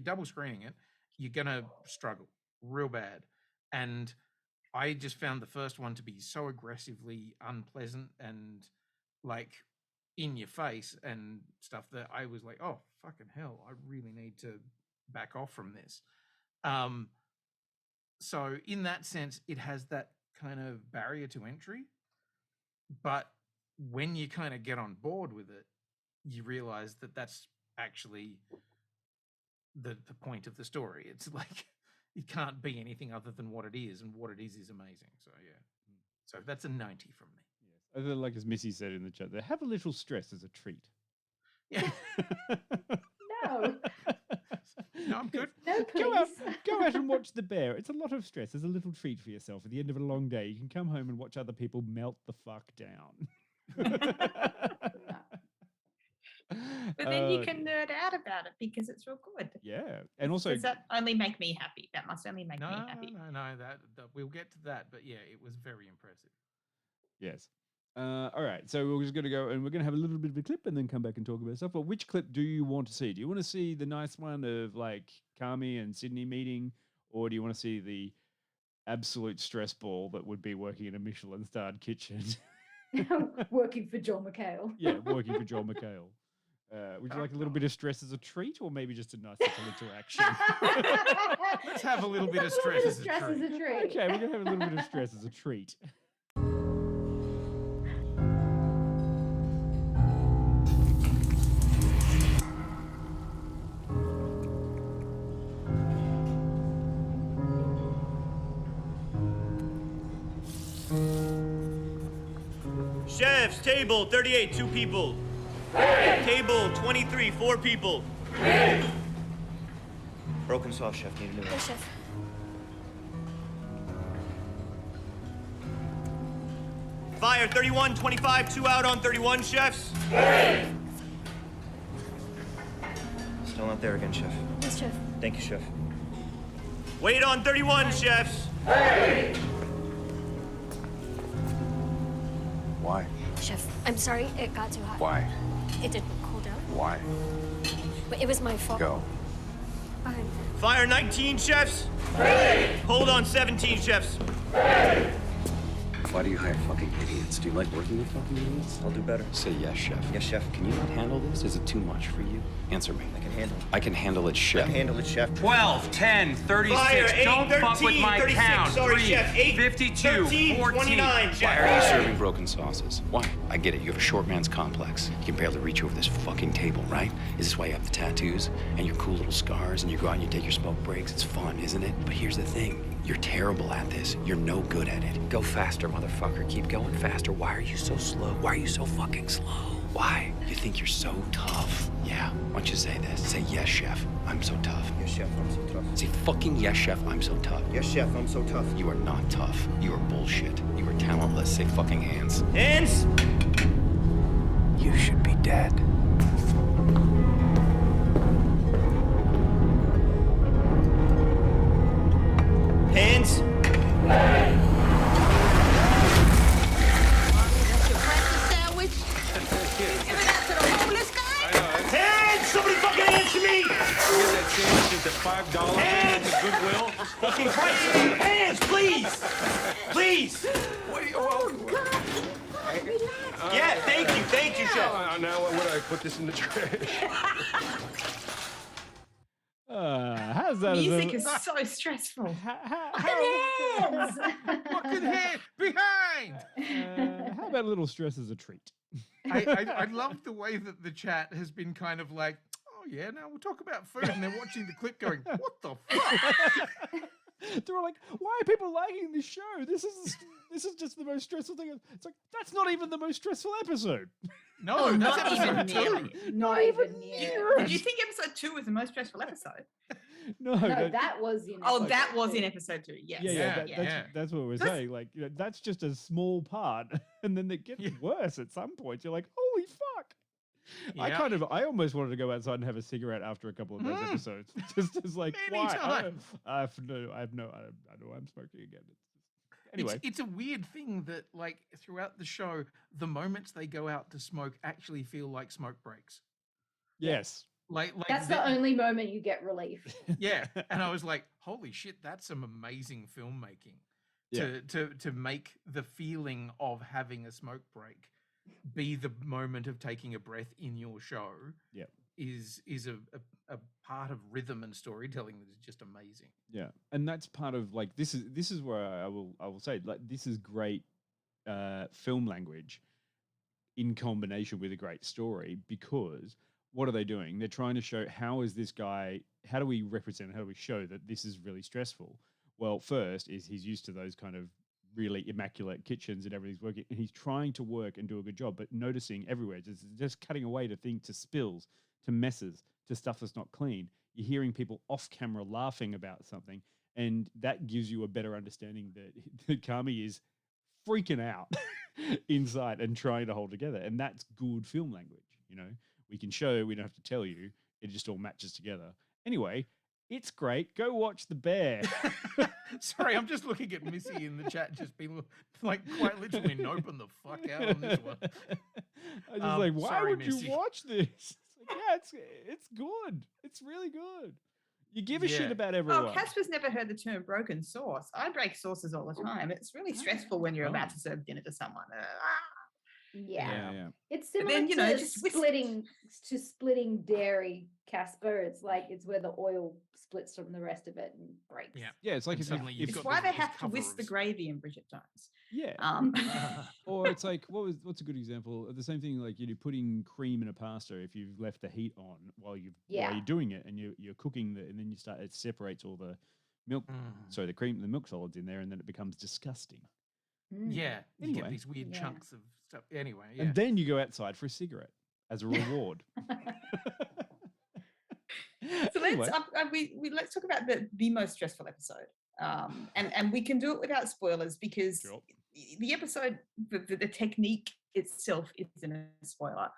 double screening it, you're gonna struggle real bad. And I just found the first one to be so aggressively unpleasant and like in your face and stuff that I was like, oh, fucking hell, I really need to back off from this. So in that sense, it has that kind of barrier to entry. But when you kind of get on board with it, you realize that that's actually the point of the story. It's like, it can't be anything other than what it is, and what it is amazing. So yeah, so that's a 90 from me. Yes, I feel like as Missy said in the chat, they have a little stress as a treat. Yeah. No. No, I'm good. No, Go out, please. go out and watch The Bear. It's a lot of stress. There's a little treat for yourself at the end of a long day. You can come home and watch other people melt the fuck down. But then you can nerd out about it because it's real good. Yeah, and also Does that only make me happy? That must only make me happy. No, that we'll get to that. But yeah, it was very impressive. yes. All right, so we're just going to go and we're going to have a little bit of a clip and then come back and talk about stuff. But which clip do you want to see? Do you want to see the nice one of like Kami and Sydney meeting, or do you want to see the absolute stress ball that would be working in a Michelin-starred kitchen? Working for John McHale. Yeah, working for John McHale. Would you like a little bit of stress as a treat, or maybe just a nice little interaction? Let's have a little bit of stress as a treat. Okay, we're going to have a little bit of stress as a treat. Chefs, table 38, 2 people. Hey! Table 23, 4 people. Hey! Broken saw, chef. Need a new one. Yes, chef. Fire 31, 25, 2 out on 31, chefs. Hey! Still not there again, chef. Yes, chef. Thank you, chef. Wait on 31, chefs. Hey! Why? Chef, I'm sorry it got too hot. Why? It didn't cool down. Why? But it was my fault. Go. Fine. Fire 19, chefs. Hey! Hold on 17, chefs. Hey! Why do you hire fucking idiots? Do you like working with fucking idiots? I'll do better. Say yes, chef. Yes, chef. Can you not handle this? Is it too much for you? Answer me. I can handle it. I can handle it, chef. I can handle it, chef. 12, 10, 36. Fire 8, Don't 13, fuck with my 36. count. Sorry, 3, chef. 8, 52, 13, 14. 29, chef. Why are you serving broken sauces? Why? I get it. You have a short man's complex. You can barely reach over this fucking table, right? Is this why you have the tattoos and your cool little scars and you go out and you take your smoke breaks? It's fun, isn't it? But here's the thing. You're terrible at this. You're no good at it. Go faster, motherfucker. Keep going faster. Why are you so slow? Why are you so fucking slow? Why? You think you're so tough. Yeah, Why don't you say this? Say, yes, chef, I'm so tough. Yes, chef, I'm so tough. Say fucking yes, chef, I'm so tough. Yes, chef, I'm so tough. You are not tough. You are bullshit. You are talentless. Say fucking hands. Hands! You should be dead. Hands! Sandwich? Giving that to the homeless guy? Hands! Somebody fucking answer me! Get that sandwich at the $5 Hands! at the Goodwill. Fucking Christ! Hands, please! Please! Yeah, thank you, chef. Now what would I put this in the trash? How's that? Music is so stressful. Hands! Fucking head behind. How about a little stress as a treat? I love the way that the chat has been kind of like, oh yeah, now we'll talk about food, and they're watching the clip going, what the fuck? They're all like, why are people liking this show? This is just the most stressful thing. It's like, that's not even the most stressful episode. No, that's not episode even two. nearly. Not even near. Did you think episode 2 was the most stressful episode? No, No, that was in. Oh, episode that was two. in episode 2. Yes. That's what we're saying. Like, that's just a small part, and then it gets worse at some point. You're like, holy fuck! I almost wanted to go outside and have a cigarette after a couple of those episodes. Just as like, why? I know I'm smoking again. Anyway, It's a weird thing that, like, throughout the show, the moments they go out to smoke actually feel like smoke breaks. yes. Like That's the only moment you get relief. Yeah, and I was like, holy shit, that's some amazing filmmaking. To make the feeling of having a smoke break be the moment of taking a breath in your show. Is a part of rhythm and storytelling that is just amazing. Yeah, and that's part of like this is where I will say, like, this is great film language in combination with a great story, because what are they doing? They're trying to show, how is this guy, how do we represent, how do we show that this is really stressful? Well, first is he's used to those kind of really immaculate kitchens and everything's working, and he's trying to work and do a good job, but noticing everywhere, just cutting away to spills, to messes, to stuff that's not clean. You're hearing people off camera laughing about something, and that gives you a better understanding that Kami is freaking out inside and trying to hold together. And that's good film language. We can show, we don't have to tell you, it just all matches together. Anyway, it's great. Go watch The Bear. Sorry, I'm just looking at Missy in the chat, just being like quite literally noping the fuck out on this one. I was just like, why sorry, would Missy. you watch this? It's like, it's good. It's really good. You give a shit about everyone. Oh, Casper's never heard the term broken sauce. I break sauces all the time. It's really stressful when you're about to serve dinner to someone. Yeah. It's similar then, to just splitting dairy, Casper. It's like it's where the oil splits from the rest of it and breaks. Yeah, it's like And if suddenly you, you've if, It's got why this- they this have to cover whisk of the s- gravy in Bridget Jones. yeah. Or it's like, what's a good example? The same thing, like you're putting cream in a pasta. If you've left the heat on while you're doing it, and you're cooking and then it separates all the milk, sorry, the milk solids in there, and then it becomes disgusting. Yeah, you Anyway. get these weird chunks of stuff. Anyway, yeah. And then you go outside for a cigarette as a reward. So Anyway. let's talk about the most stressful episode, and we can do it without spoilers, because the episode, the technique itself isn't a spoiler.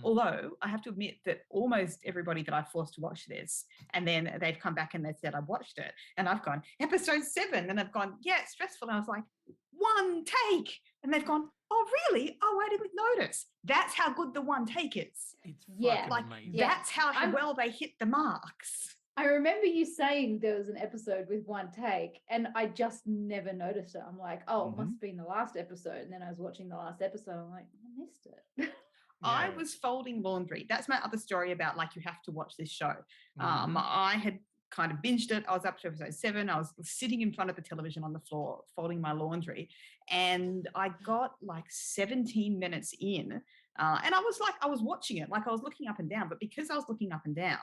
Although I have to admit that almost everybody that I forced to watch this, and then they've come back and they said, I watched it, and I've gone, episode 7, and I've gone, yeah, it's stressful. And I was like, one take. And they've gone, oh, really? Oh, I didn't notice. That's how good the one take is. It's fucking amazing. That's how well they hit the marks. I remember you saying there was an episode with one take, and I just never noticed it. I'm like, oh, it must have been the last episode. And then I was watching the last episode. I'm like, I missed it. I was folding laundry. That's my other story about, like, you have to watch this show. I had kind of binged it. I was up to episode 7. I was sitting in front of the television on the floor folding my laundry, and I got like 17 minutes in, and I was watching it, like I was looking up and down, but because I was looking up and down,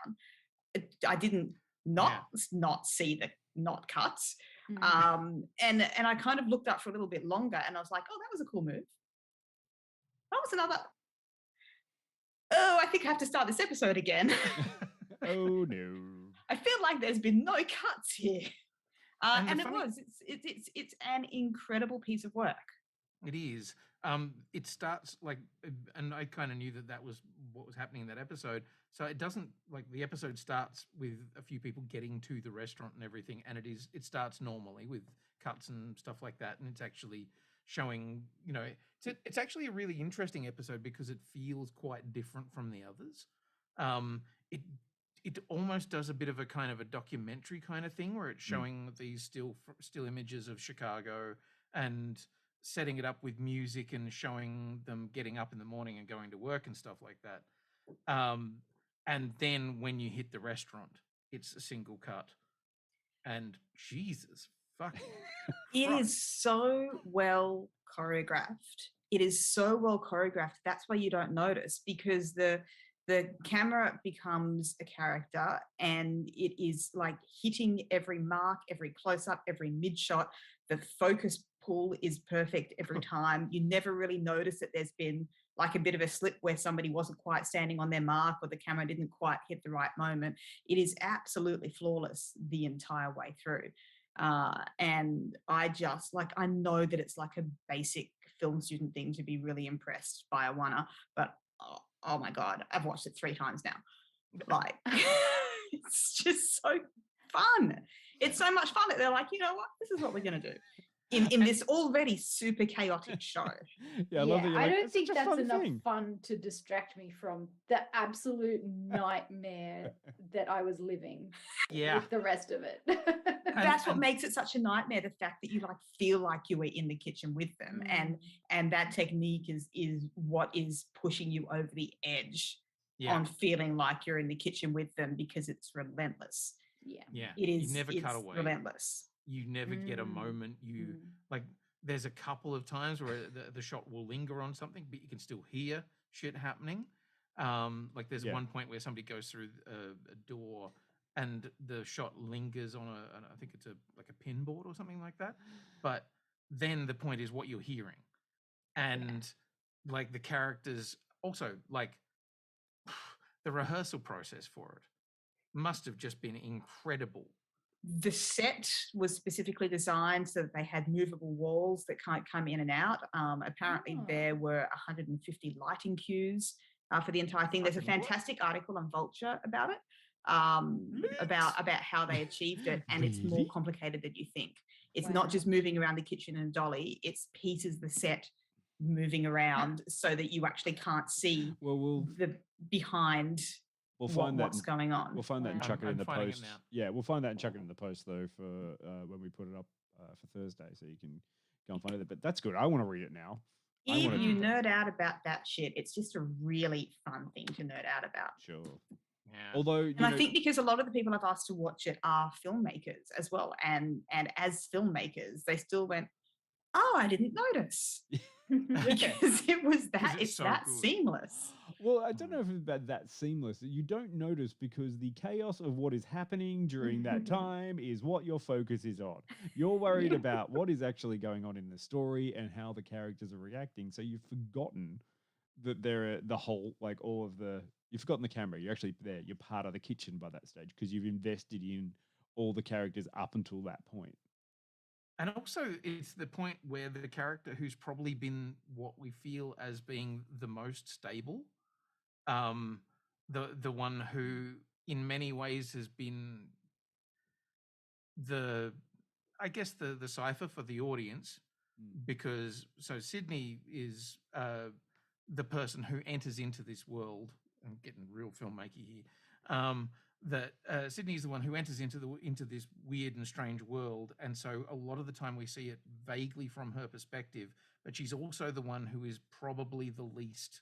I didn't not see the not cuts. And I kind of looked up for a little bit longer, and I was like, oh, that was a cool move. That was another. Oh, I think I have to start this episode again. Oh no. I feel like there's been no cuts here. And the funny- it's an incredible piece of work. It is. It starts like, and I kind of knew that was what was happening in that episode. So it doesn't like the episode starts with a few people getting to the restaurant and everything, and it starts normally with cuts and stuff like that, and it's actually showing. It's actually a really interesting episode because it feels quite different from the others. It almost does a bit of a kind of a documentary kind of thing where it's showing these still images of Chicago and setting it up with music and showing them getting up in the morning and going to work and stuff like that. And then when you hit the restaurant, it's a single cut. And Jesus fucking It is so well choreographed. It is so well choreographed. That's why you don't notice, because the camera becomes a character and it is like hitting every mark, every close-up, every mid-shot. The focus pull is perfect every time. You never really notice that there's been like a bit of a slip where somebody wasn't quite standing on their mark or the camera didn't quite hit the right moment. It is absolutely flawless the entire way through. And I know that it's like a basic film student thing to be really impressed by a oneer, but oh my God, I've watched it 3 times now. Like, it's just so fun. It's so much fun that they're like, you know what, this is what we're going to do in this already super chaotic show. Yeah, I love that. I don't think that's enough fun to distract me from the absolute nightmare that I was living with the rest of it. That's what makes it such a nightmare, the fact that you like feel like you were in the kitchen with them, and that technique is what is pushing you over the edge on feeling like you're in the kitchen with them, because it's relentless. Yeah. It is. You never cut away. Relentless. You never get a moment. Like, there's a couple of times where the shot will linger on something, but you can still hear shit happening. Like there's one point where somebody goes through a door and the shot lingers on I think it's like a pin board or something like that. But then the point is what you're hearing. And like the characters also, like the rehearsal process for it must have just been incredible. The set was specifically designed so that they had movable walls that can't come in and out. Apparently there were 150 lighting cues for the entire thing. There's a fantastic article on Vulture about it, about how they achieved it, and it's more complicated than you think. It's not just moving around the kitchen in a dolly, it's pieces of the set moving around so that you actually can't see the behind. We'll find what's going on. We'll find that and chuck it in the post. Yeah, we'll find that and chuck it in the post though for when we put it up for Thursday, so you can go and find it. But that's good. I want to read it now. If you nerd out about that shit, it's just a really fun thing to nerd out about. Sure. Yeah. Although, I think because a lot of the people I've asked to watch it are filmmakers as well, and as filmmakers, they still went, "Oh, I didn't notice," because it's that seamless. Well, I don't know if it's about that seamless. You don't notice because the chaos of what is happening during that time is what your focus is on. You're worried about what is actually going on in the story and how the characters are reacting. So you've forgotten that you've forgotten the camera. You're actually there. You're part of the kitchen by that stage because you've invested in all the characters up until that point. And also, it's the point where the character who's probably been what we feel as being the most stable, the one who in many ways has been the cipher for the audience, because Sydney is the person who enters into this world. I'm getting real filmmaking here. That Sydney is the one who enters into this weird and strange world, and so a lot of the time we see it vaguely from her perspective, but she's also the one who is probably the least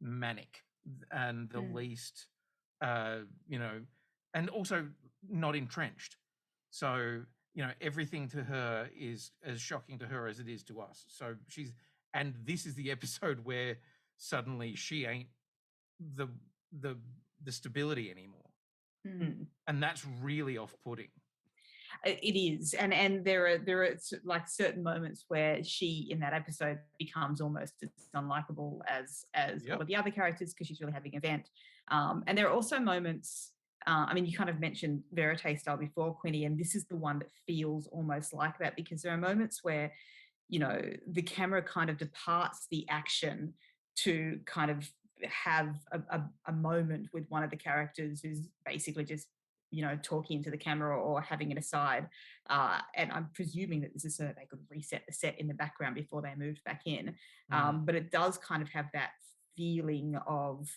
manic and the least and also not entrenched. So everything to her is as shocking to her as it is to us. So and this is the episode where suddenly she ain't the stability anymore. And that's really off-putting. It is, and there are like certain moments where she in that episode becomes almost as unlikable as all of the other characters because she's really having an event. And there are also moments. I mean, you kind of mentioned Verite style before, Quinny, and this is the one that feels almost like that because there are moments where, you know, the camera kind of departs the action to kind of have a moment with one of the characters who's basically just, you know, talking into the camera or having an aside. And I'm presuming that this is so that they could reset the set in the background before they moved back in. But it does kind of have that feeling of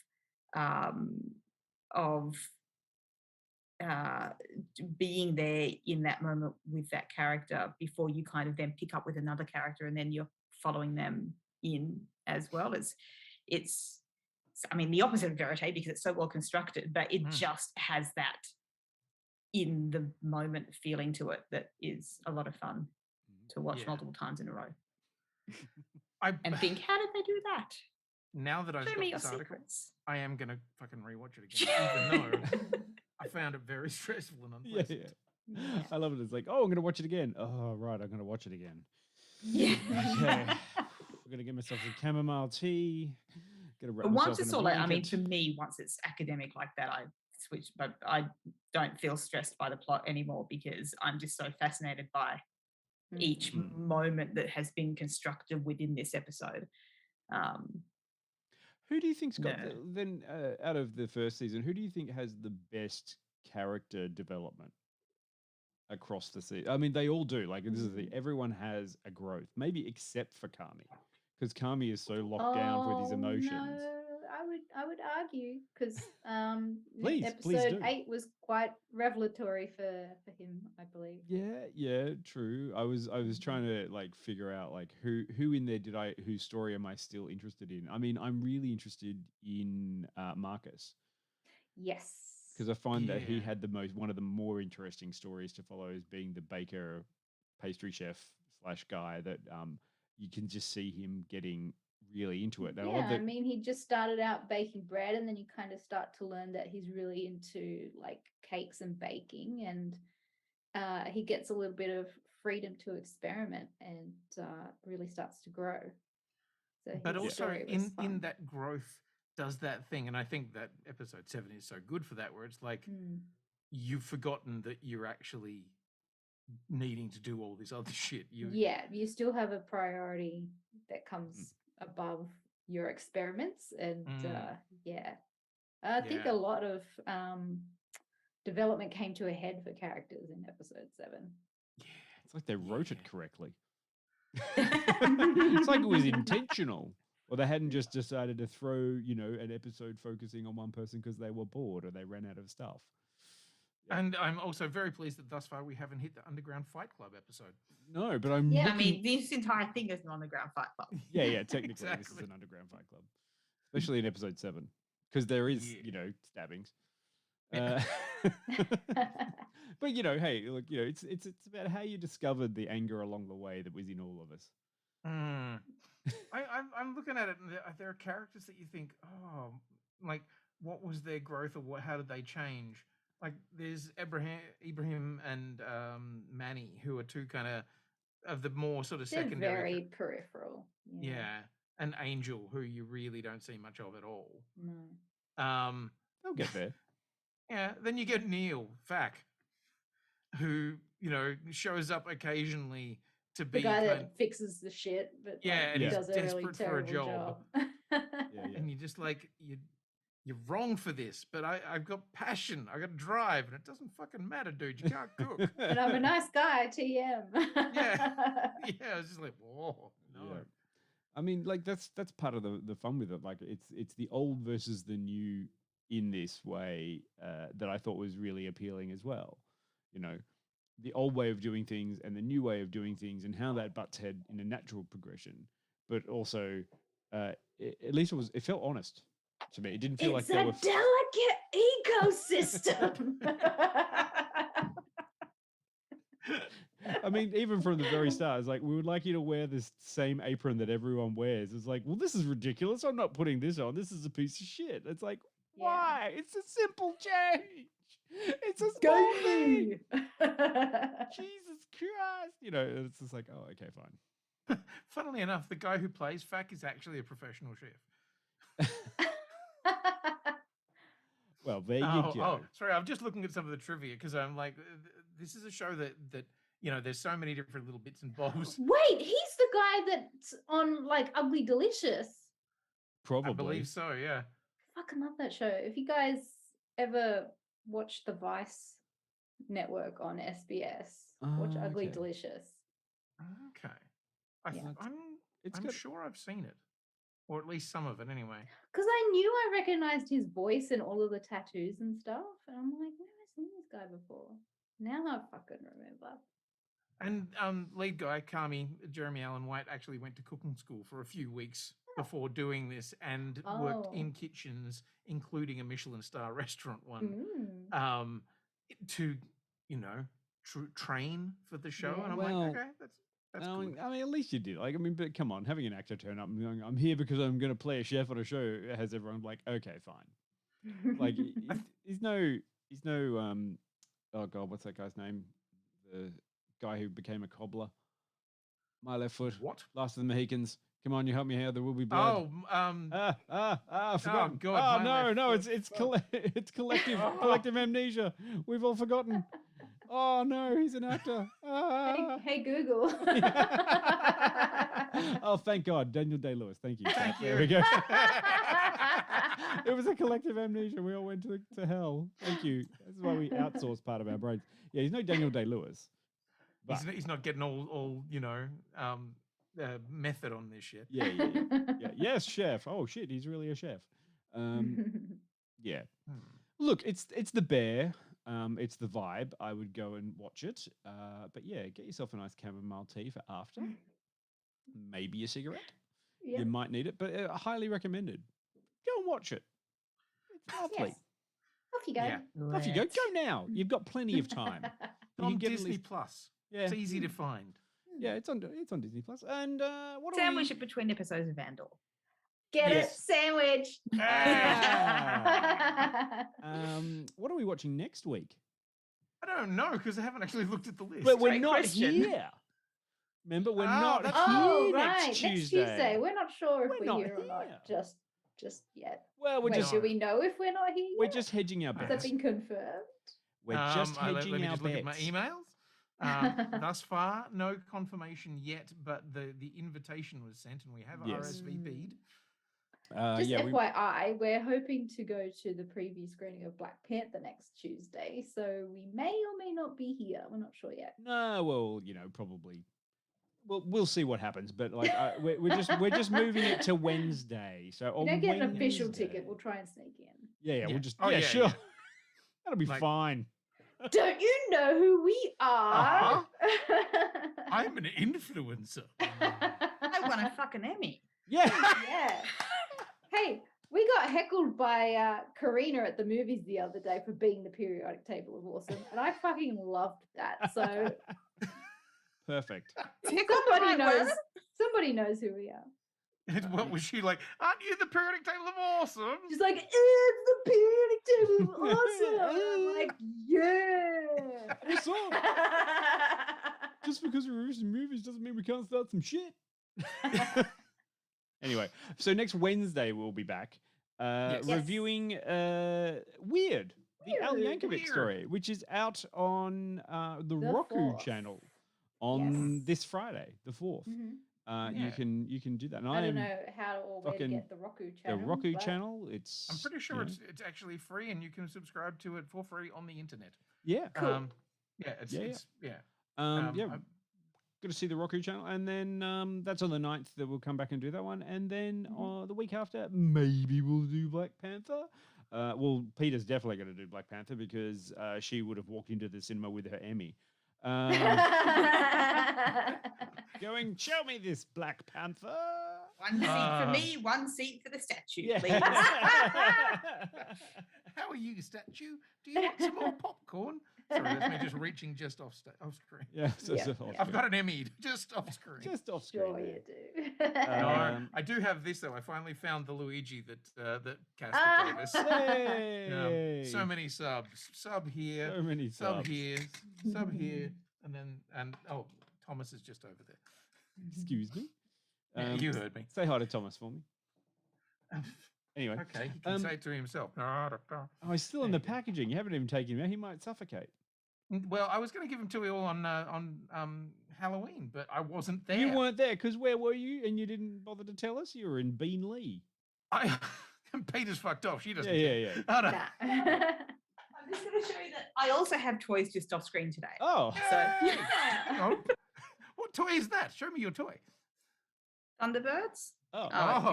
being there in that moment with that character before you kind of then pick up with another character and then you're following them in as well. It's I mean, the opposite of Verite because it's so well constructed, but it just has that in the moment feeling to it that is a lot of fun to watch multiple times in a row. And think, how did they do that? Now that I've Show got me your this article, secrets. I am going to fucking rewatch it again, even though I found it very stressful and unpleasant. Yeah. I love it. It's like, oh, I'm going to watch it again. Oh, right. I'm going to watch it again. Yeah. Okay. I'm going to get myself some chamomile tea. But once it's all, I mean, for me, once it's academic like that, I switch, but I don't feel stressed by the plot anymore because I'm just so fascinated by each moment that has been constructed within this episode. Who do you think's got then out of the first season? Who do you think has the best character development across the season? I mean, they all do. Like this is everyone has a growth, maybe except for Kami, because Kami is so locked down with his emotions. No, I would argue because Please episode do. 8 was quite revelatory for him, I believe. Yeah, true. I was trying to like figure out like who in there whose story am I still interested in? I mean, I'm really interested in Marcus. Yes. Because I find that he had one of the more interesting stories to follow as being the baker, pastry chef / guy that you can just see him getting really into it. And Yeah, I mean, he just started out baking bread, and then you kind of start to learn that he's really into like cakes and baking, and he gets a little bit of freedom to experiment and really starts to grow. So But his also story was in fun. that growth does that thing, and I think that episode 7 is so good for that, where it's like you've forgotten that you're actually needing to do all this other shit. You still have a priority that comes above your experiments, and I think a lot of development came to a head for characters in episode 7. It's like they wrote it correctly. It's like it was intentional. Or they hadn't just decided to throw, an episode focusing on one person because they were bored or they ran out of stuff. Yeah. And I'm also very pleased that thus far we haven't hit the Underground Fight Club episode. No, but I'm I mean, this entire thing is an Underground Fight Club. Yeah, technically this is an Underground Fight Club. Especially in episode 7. Because there is, stabbings. But hey, look, it's about how you discovered the anger along the way that was in all of us. I'm looking at it, and there are characters that you think, oh, like what was their growth, or how did they change? Like there's Ibrahim and Manny, who are two kind of the more sort of They're secondary. Very peripheral. Yeah, and Angel, who you really don't see much of at all. No. They'll get there. Yeah, then you get Neil Fack, who shows up occasionally to be the guy that fixes the shit, but and he he's does a really desperate for a terrible job. And you're just like you're wrong for this, but I've got passion, I got drive, and it doesn't fucking matter, dude. You can't cook. And I'm a nice guy, TM. I was just like, whoa, no. Yeah. I mean, like that's part of the fun with it. Like it's the old versus the new in this way that I thought was really appealing as well. The old way of doing things and the new way of doing things, and how that butts head in a natural progression, but also at least it felt honest to me. It didn't feel like there were delicate ecosystem. I mean, even from the very start, it's like, we would like you to wear this same apron that everyone wears. It's like, well, this is ridiculous. I'm not putting this on. This is a piece of shit. It's like, Why? It's a simple change. It's a small thing. Jesus Christ. You know, it's just like, oh, okay, fine. Funnily enough, the guy who plays Fack is actually a professional chef. Well, there you go. Oh, sorry. I'm just looking at some of the trivia because I'm like, this is a show that you know, there's so many different little bits and bobs. Wait, he's the guy that's on like Ugly Delicious. Probably. I believe so. Yeah. Fucking love that show. If you guys ever watch the Vice network on SBS, watch Ugly okay. Delicious. Okay. Yeah. I'm sure I've seen it, or at least some of it anyway. Because I knew I recognized his voice and all of the tattoos and stuff. And I'm like, where have I seen this guy before? Now I fucking remember. And lead guy, Kami, Jeremy Allen White, actually went to cooking school for a few weeks before doing this and worked in kitchens, including a Michelin star restaurant one, to, you know, train for the show. And I'm like, okay, that's good. I mean, at least you did. Like, I mean, but come on, having an actor turn up and going, I'm here because I'm going to play a chef on a show, has everyone like, okay, fine. Like, he's no, oh God, what's that guy's name? The guy who became a cobbler. My Left Foot. What? Last of the Mohicans. Come on, you help me here. There will be blood. Oh, I forgot. Oh God! It's collective amnesia. We've all forgotten. Oh no, he's an actor. Hey Google. Oh, thank God, Daniel Day-Lewis. Thank you. Thank you. There we go. It was a collective amnesia. We all went to hell. Thank you. That's why we outsource part of our brains. Yeah, he's no Daniel Day-Lewis. He's not getting all you know, method on this shit. Yeah. Yes, chef. Oh shit, he's really a chef. Yeah. Look, it's the Bear. It's the vibe. I would go and watch it. But yeah, get yourself a nice chamomile tea for after. Maybe a cigarette. Yep. You might need it, but highly recommended. Go and watch it. It's lovely. Yes. Off you go. Yeah. Off you go. Go now. You've got plenty of time. You On can get at Disney least- Plus. Yeah. It's easy to find. Yeah, it's on Disney Plus. And what Sandwich it between episodes of Vandal. Get Yes. it, sandwich. What are we watching next week? I don't know because I haven't actually looked at the list. But we're Great not question. here. Remember, we're not that's Oh, here right. next Tuesday. Next Tuesday. We're not sure if We're we're not here or here. not just yet. Well, we're Wait, just do we know if we're not here we're yet? just hedging our Has that bets. been confirmed? We're just let hedging me our just look at bets. my emails. Thus far, no confirmation yet, but the invitation was sent and we have Yes. RSVP'd. Just yeah, FYI, we're hoping to go to the preview screening of Black Panther next Tuesday, so we may or may not be here. We're not sure yet. No, well, you know, probably. We'll see what happens, but like we're just moving it to Wednesday. So We on don't get an official Wednesday- ticket. We'll try and sneak in. Yeah, we'll just Oh, yeah, yeah, sure. yeah. That'll be Like- fine. Don't you know who we are? I'm an influencer. I won a fucking Emmy. Yeah. Yeah. Hey, we got heckled by Karina at the movies the other day for being the periodic table of awesome, and I fucking loved that. So Perfect. somebody knows who we are. And what was she like? Aren't you the periodic table of awesome? She's like, it's the periodic table of awesome. And I'm like, yeah. What's up? Just because we're releasing movies doesn't mean we can't start some shit. Anyway, so next Wednesday we'll be back reviewing Weird, the Al Yankovic story, which is out on the Roku 4th. channel on this Friday, the 4th. You can do that. And I don't know how or where to get the Roku channel. The Roku but channel, it's I'm pretty sure it's actually free and you can subscribe to it for free on the internet. Yeah. Cool. Got to see the Roku channel, and then that's on the 9th that we'll come back and do that one, and then the week after maybe we'll do Black Panther. Well, Peter's definitely going to do Black Panther because she would have walked into the cinema with her Emmy. Going, show me this Black Panther. One seat for me, one seat for the statue, Yeah. please. How are you, statue? Do you want some more popcorn? Sorry, that's me just reaching just off screen. Yeah, I've got an Emmy just off screen. Just off screen. Sure you do. No, I do have this though. I finally found the Luigi that Casper gave us. Hey! So many subs. Sub here. So many Sub subs. here. Sub here. And oh, Thomas is just over there. Excuse me. Yeah, you heard me. Say hi to Thomas for me. Anyway. Okay, he can say it to himself. Oh, he's still in the packaging. You haven't even taken him out. He might suffocate. Well, I was going to give him to you all on Halloween, but I wasn't there. You weren't there because where were you? And you didn't bother to tell us. You were in Beanley. Peter's fucked off. She doesn't. Yeah. Oh, no. I'm just going to show you that I also have toys just off screen today. Oh, so Hang on. What toy is that? Show me your toy. Thunderbirds. Oh,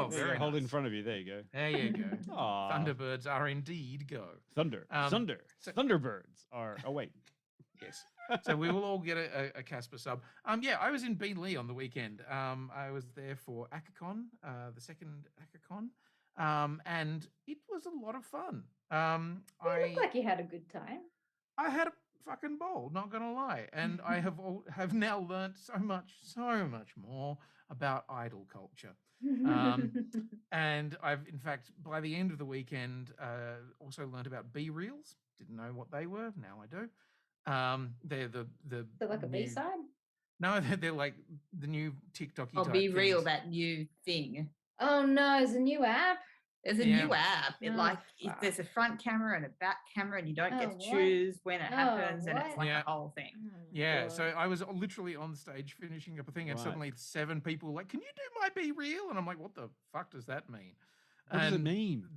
there you very go. Hold nice. in front of you. There you go. There you go. Aw. Thunderbirds are indeed go. Thunderbirds are. Oh wait. Yes. So we will all get a Casper sub. Yeah, I was in Beanley on the weekend. I was there for ACACON, the second ACACON, and it was a lot of fun. You look like you had a good time. I had a fucking ball, not gonna lie, and I have now learnt so much more about idol culture. And I've, in fact, by the end of the weekend, also learned about B-reels. Didn't know what they were. Now I do. They're the So like a new- B-side? No, they're like the new TikTok-y I'll type be real, things. that new thing. Oh no, it's a new app. There's a Yeah. new app. It Oh, fuck. there's a front camera and a back camera, and you don't get Oh, to what? choose when it Oh, happens, and it's what? like Yeah. a whole thing. Yeah, God. so I was literally on stage finishing up a thing, and Right. suddenly 7 people were like, "Can you do my be real?" And I'm like, "What the fuck does that mean?" What does it And- mean?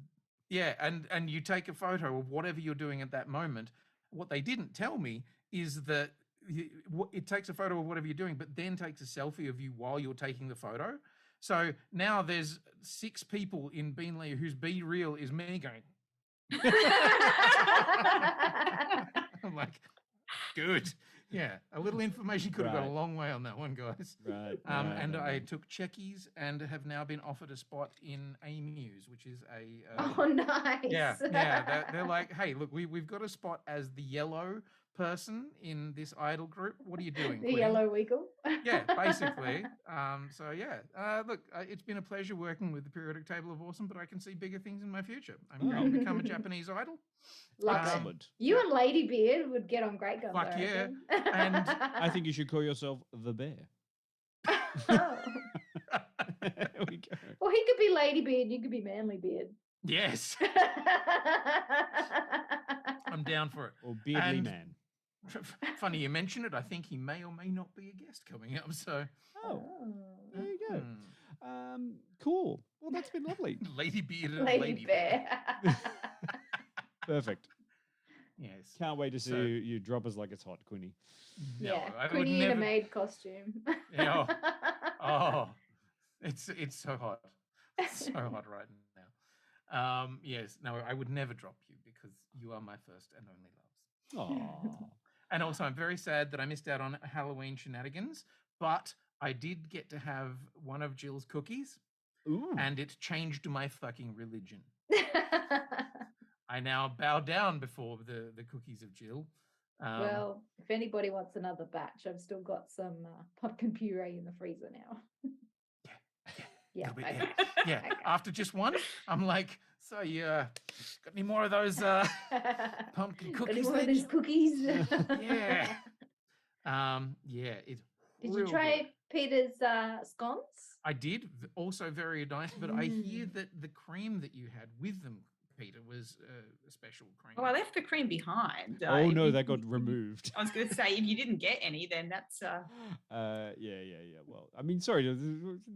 Yeah, and you take a photo of whatever you're doing at that moment. What they didn't tell me is that it takes a photo of whatever you're doing, but then takes a selfie of you while you're taking the photo. So now there's 6 people in Beanley whose be real is me going. I'm like, good. Yeah, a little information could have gone a Right. long way on that one, guys. Right. And I took checkies and have now been offered a spot in A Muse, which is a Oh, nice. yeah. They're like, hey, look, we've got a spot as the yellow person in this idol group. What are you doing? The Queen? yellow wiggle. Yeah, basically. So yeah, look, it's been a pleasure working with the Periodic Table of Awesome, but I can see bigger things in my future. I'm going to become a Japanese idol. Love it. Excellent. You and Ladybeard would get on great guns. Fuck I yeah. reckon. And I think you should call yourself the Bear. Oh. There we go. Well, he could be Ladybeard and you could be Manlybeard. yes, I'm down for it. Or Beardly And- Man. Funny you mention it. I think he may or may not be a guest coming up. So Oh, there you go. hmm. Cool. Well, that's been lovely. Lady Beard and Lady Lady Bear. Perfect. Yes. Can't wait to see So- you drop us like it's hot, Quinny. No, Yeah, I would Quinny in a never- maid costume. Yeah, Oh, it's so hot. It's so hot right now. Yes, no, I would never drop you because you are my first and only loves. Oh. And also, I'm very sad that I missed out on Halloween shenanigans, but I did get to have one of Jill's cookies, Ooh. and it changed my fucking religion. I now bow down before the cookies of Jill. Well, if anybody wants another batch, I've still got some pumpkin puree in the freezer now. Yeah. Little bit, okay. yeah. Okay. After just one, I'm like, so you got any more of those pumpkin Got any cookies? more of there, these Jill?" cookies? Yeah. Yeah. It's Did you real try good. Peter's scones? I did. Also very nice, but I hear Mm. that the cream that you had with them, Peter, was a special cream. Well, I left the cream behind. Oh if no, you- that got removed. I was going to say, if you didn't get any, then that's Yeah. Well, I mean, sorry.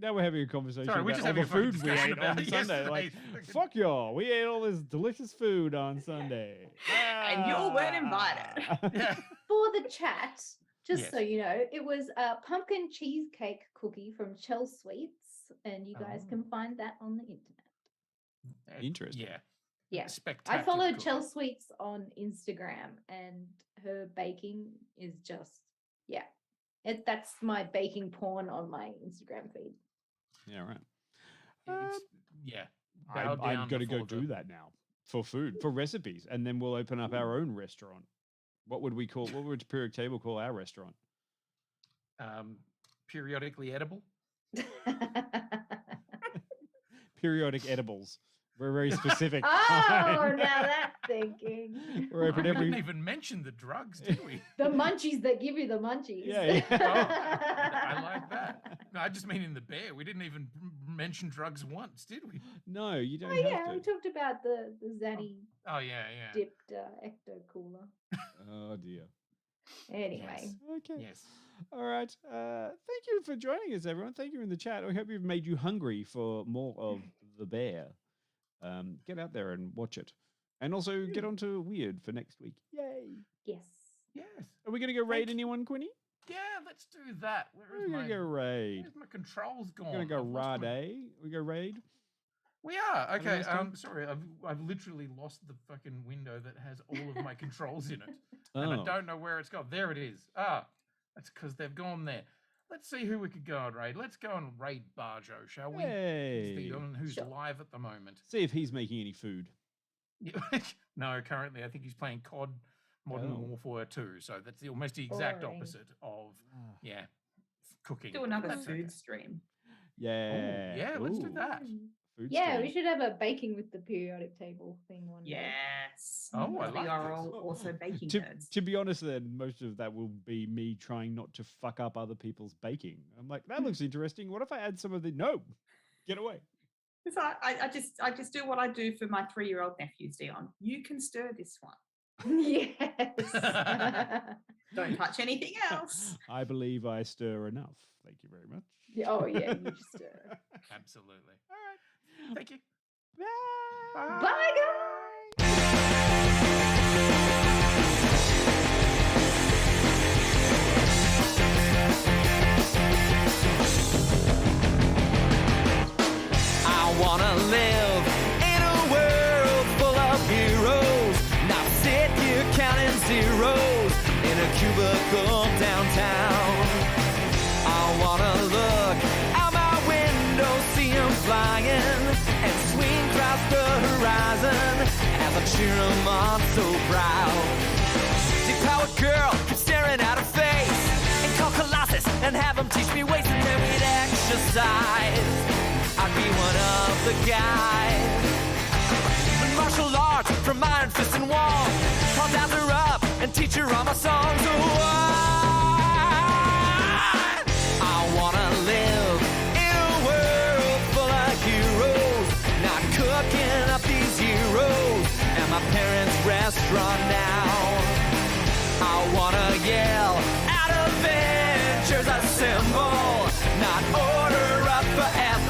Now we're having a conversation Sorry, we're about just all the having a fucking food we discussion ate on about it Sunday. Like, yesterday. fuck y'all. We ate all this delicious food on Sunday, and you weren't invited. Yeah. For the chat, just Yes. so you know, it was a pumpkin cheesecake cookie from Chell Sweets, and you guys Oh. can find that on the internet. Interesting. Yeah. Yeah. Spectacular. I followed cookie. Chell Sweets on Instagram, and her baking is just that's my baking porn on my Instagram feed. Yeah, right. It's, yeah. Bow I'm down going to go before the- do that now for food, for recipes, and then we'll open up our own restaurant What would Periodic Table call our restaurant? Periodically edible. Periodic edibles. We're very specific. Oh, now that's thinking. We're open We every. didn't even mention the drugs, did we? The munchies that give you the munchies. Yeah. I like that. No, I just mean in the bear. We didn't even mention drugs once, did we? No, you don't Oh have yeah, to. we talked about the Zanny Oh yeah. dipped ecto cooler. Oh dear. Anyway. Okay. Yes. All right. Thank you for joining us, everyone. Thank you in the chat. We hope we've made you hungry for more of the bear. Get out there and watch it. And also get onto Weird for next week. Yay. Yes. Yes. Are we going to go raid anyone, Quinny? Yeah, let's do that. We're going to go raid. Where's my controls gone? We're going to go I've lost We go raid. We are. Okay. last time? Sorry, I've literally lost the fucking window that has all of my controls in it. And I Oh. don't know where it's gone. There it is. Ah, that's because they've gone there. Let's see who we could go and raid. Let's go and raid Barjo, shall we? Hey. He's the one who's live at the moment. See if he's making any food. No, currently I think he's playing COD Modern Oh. Warfare 2. So that's almost the exact Boring. opposite of, cooking. Do another That's food okay. stream. Yeah. Yeah, let's do Ooh. that. Food Yeah, stream. we should have a baking with the periodic table thing one day. Yes. Oh, I Because we like are this. all also baking To, nerds. to be honest, then most of that will be me trying not to fuck up other people's baking. I'm like, that looks interesting. What if I add some of the? No, get away. So I just do what I do for my 3-year-old nephews, Dion. You can stir this one. Yes. Don't touch anything else. I believe I stir enough. Thank you very much. Oh yeah, you stir. Absolutely. All right. Thank you. Bye. Bye guys. I wanna live in a world full of heroes, not sit here counting zeros in a cubicle downtown. I wanna look out my window, see 'em flying, and swing across the horizon as I cheer 'em on so proud. Deep-powered girl keeps staring at her face, and call Colossus and have him teach me ways, and then we'd exercise. I'd be one of the guys. Martial arts from Iron Fist and Wall. I'll dap her up and teach her all my songs. Oh, I wanna live in a world full of heroes, not cooking up these heroes at my parents' restaurant now. I wanna,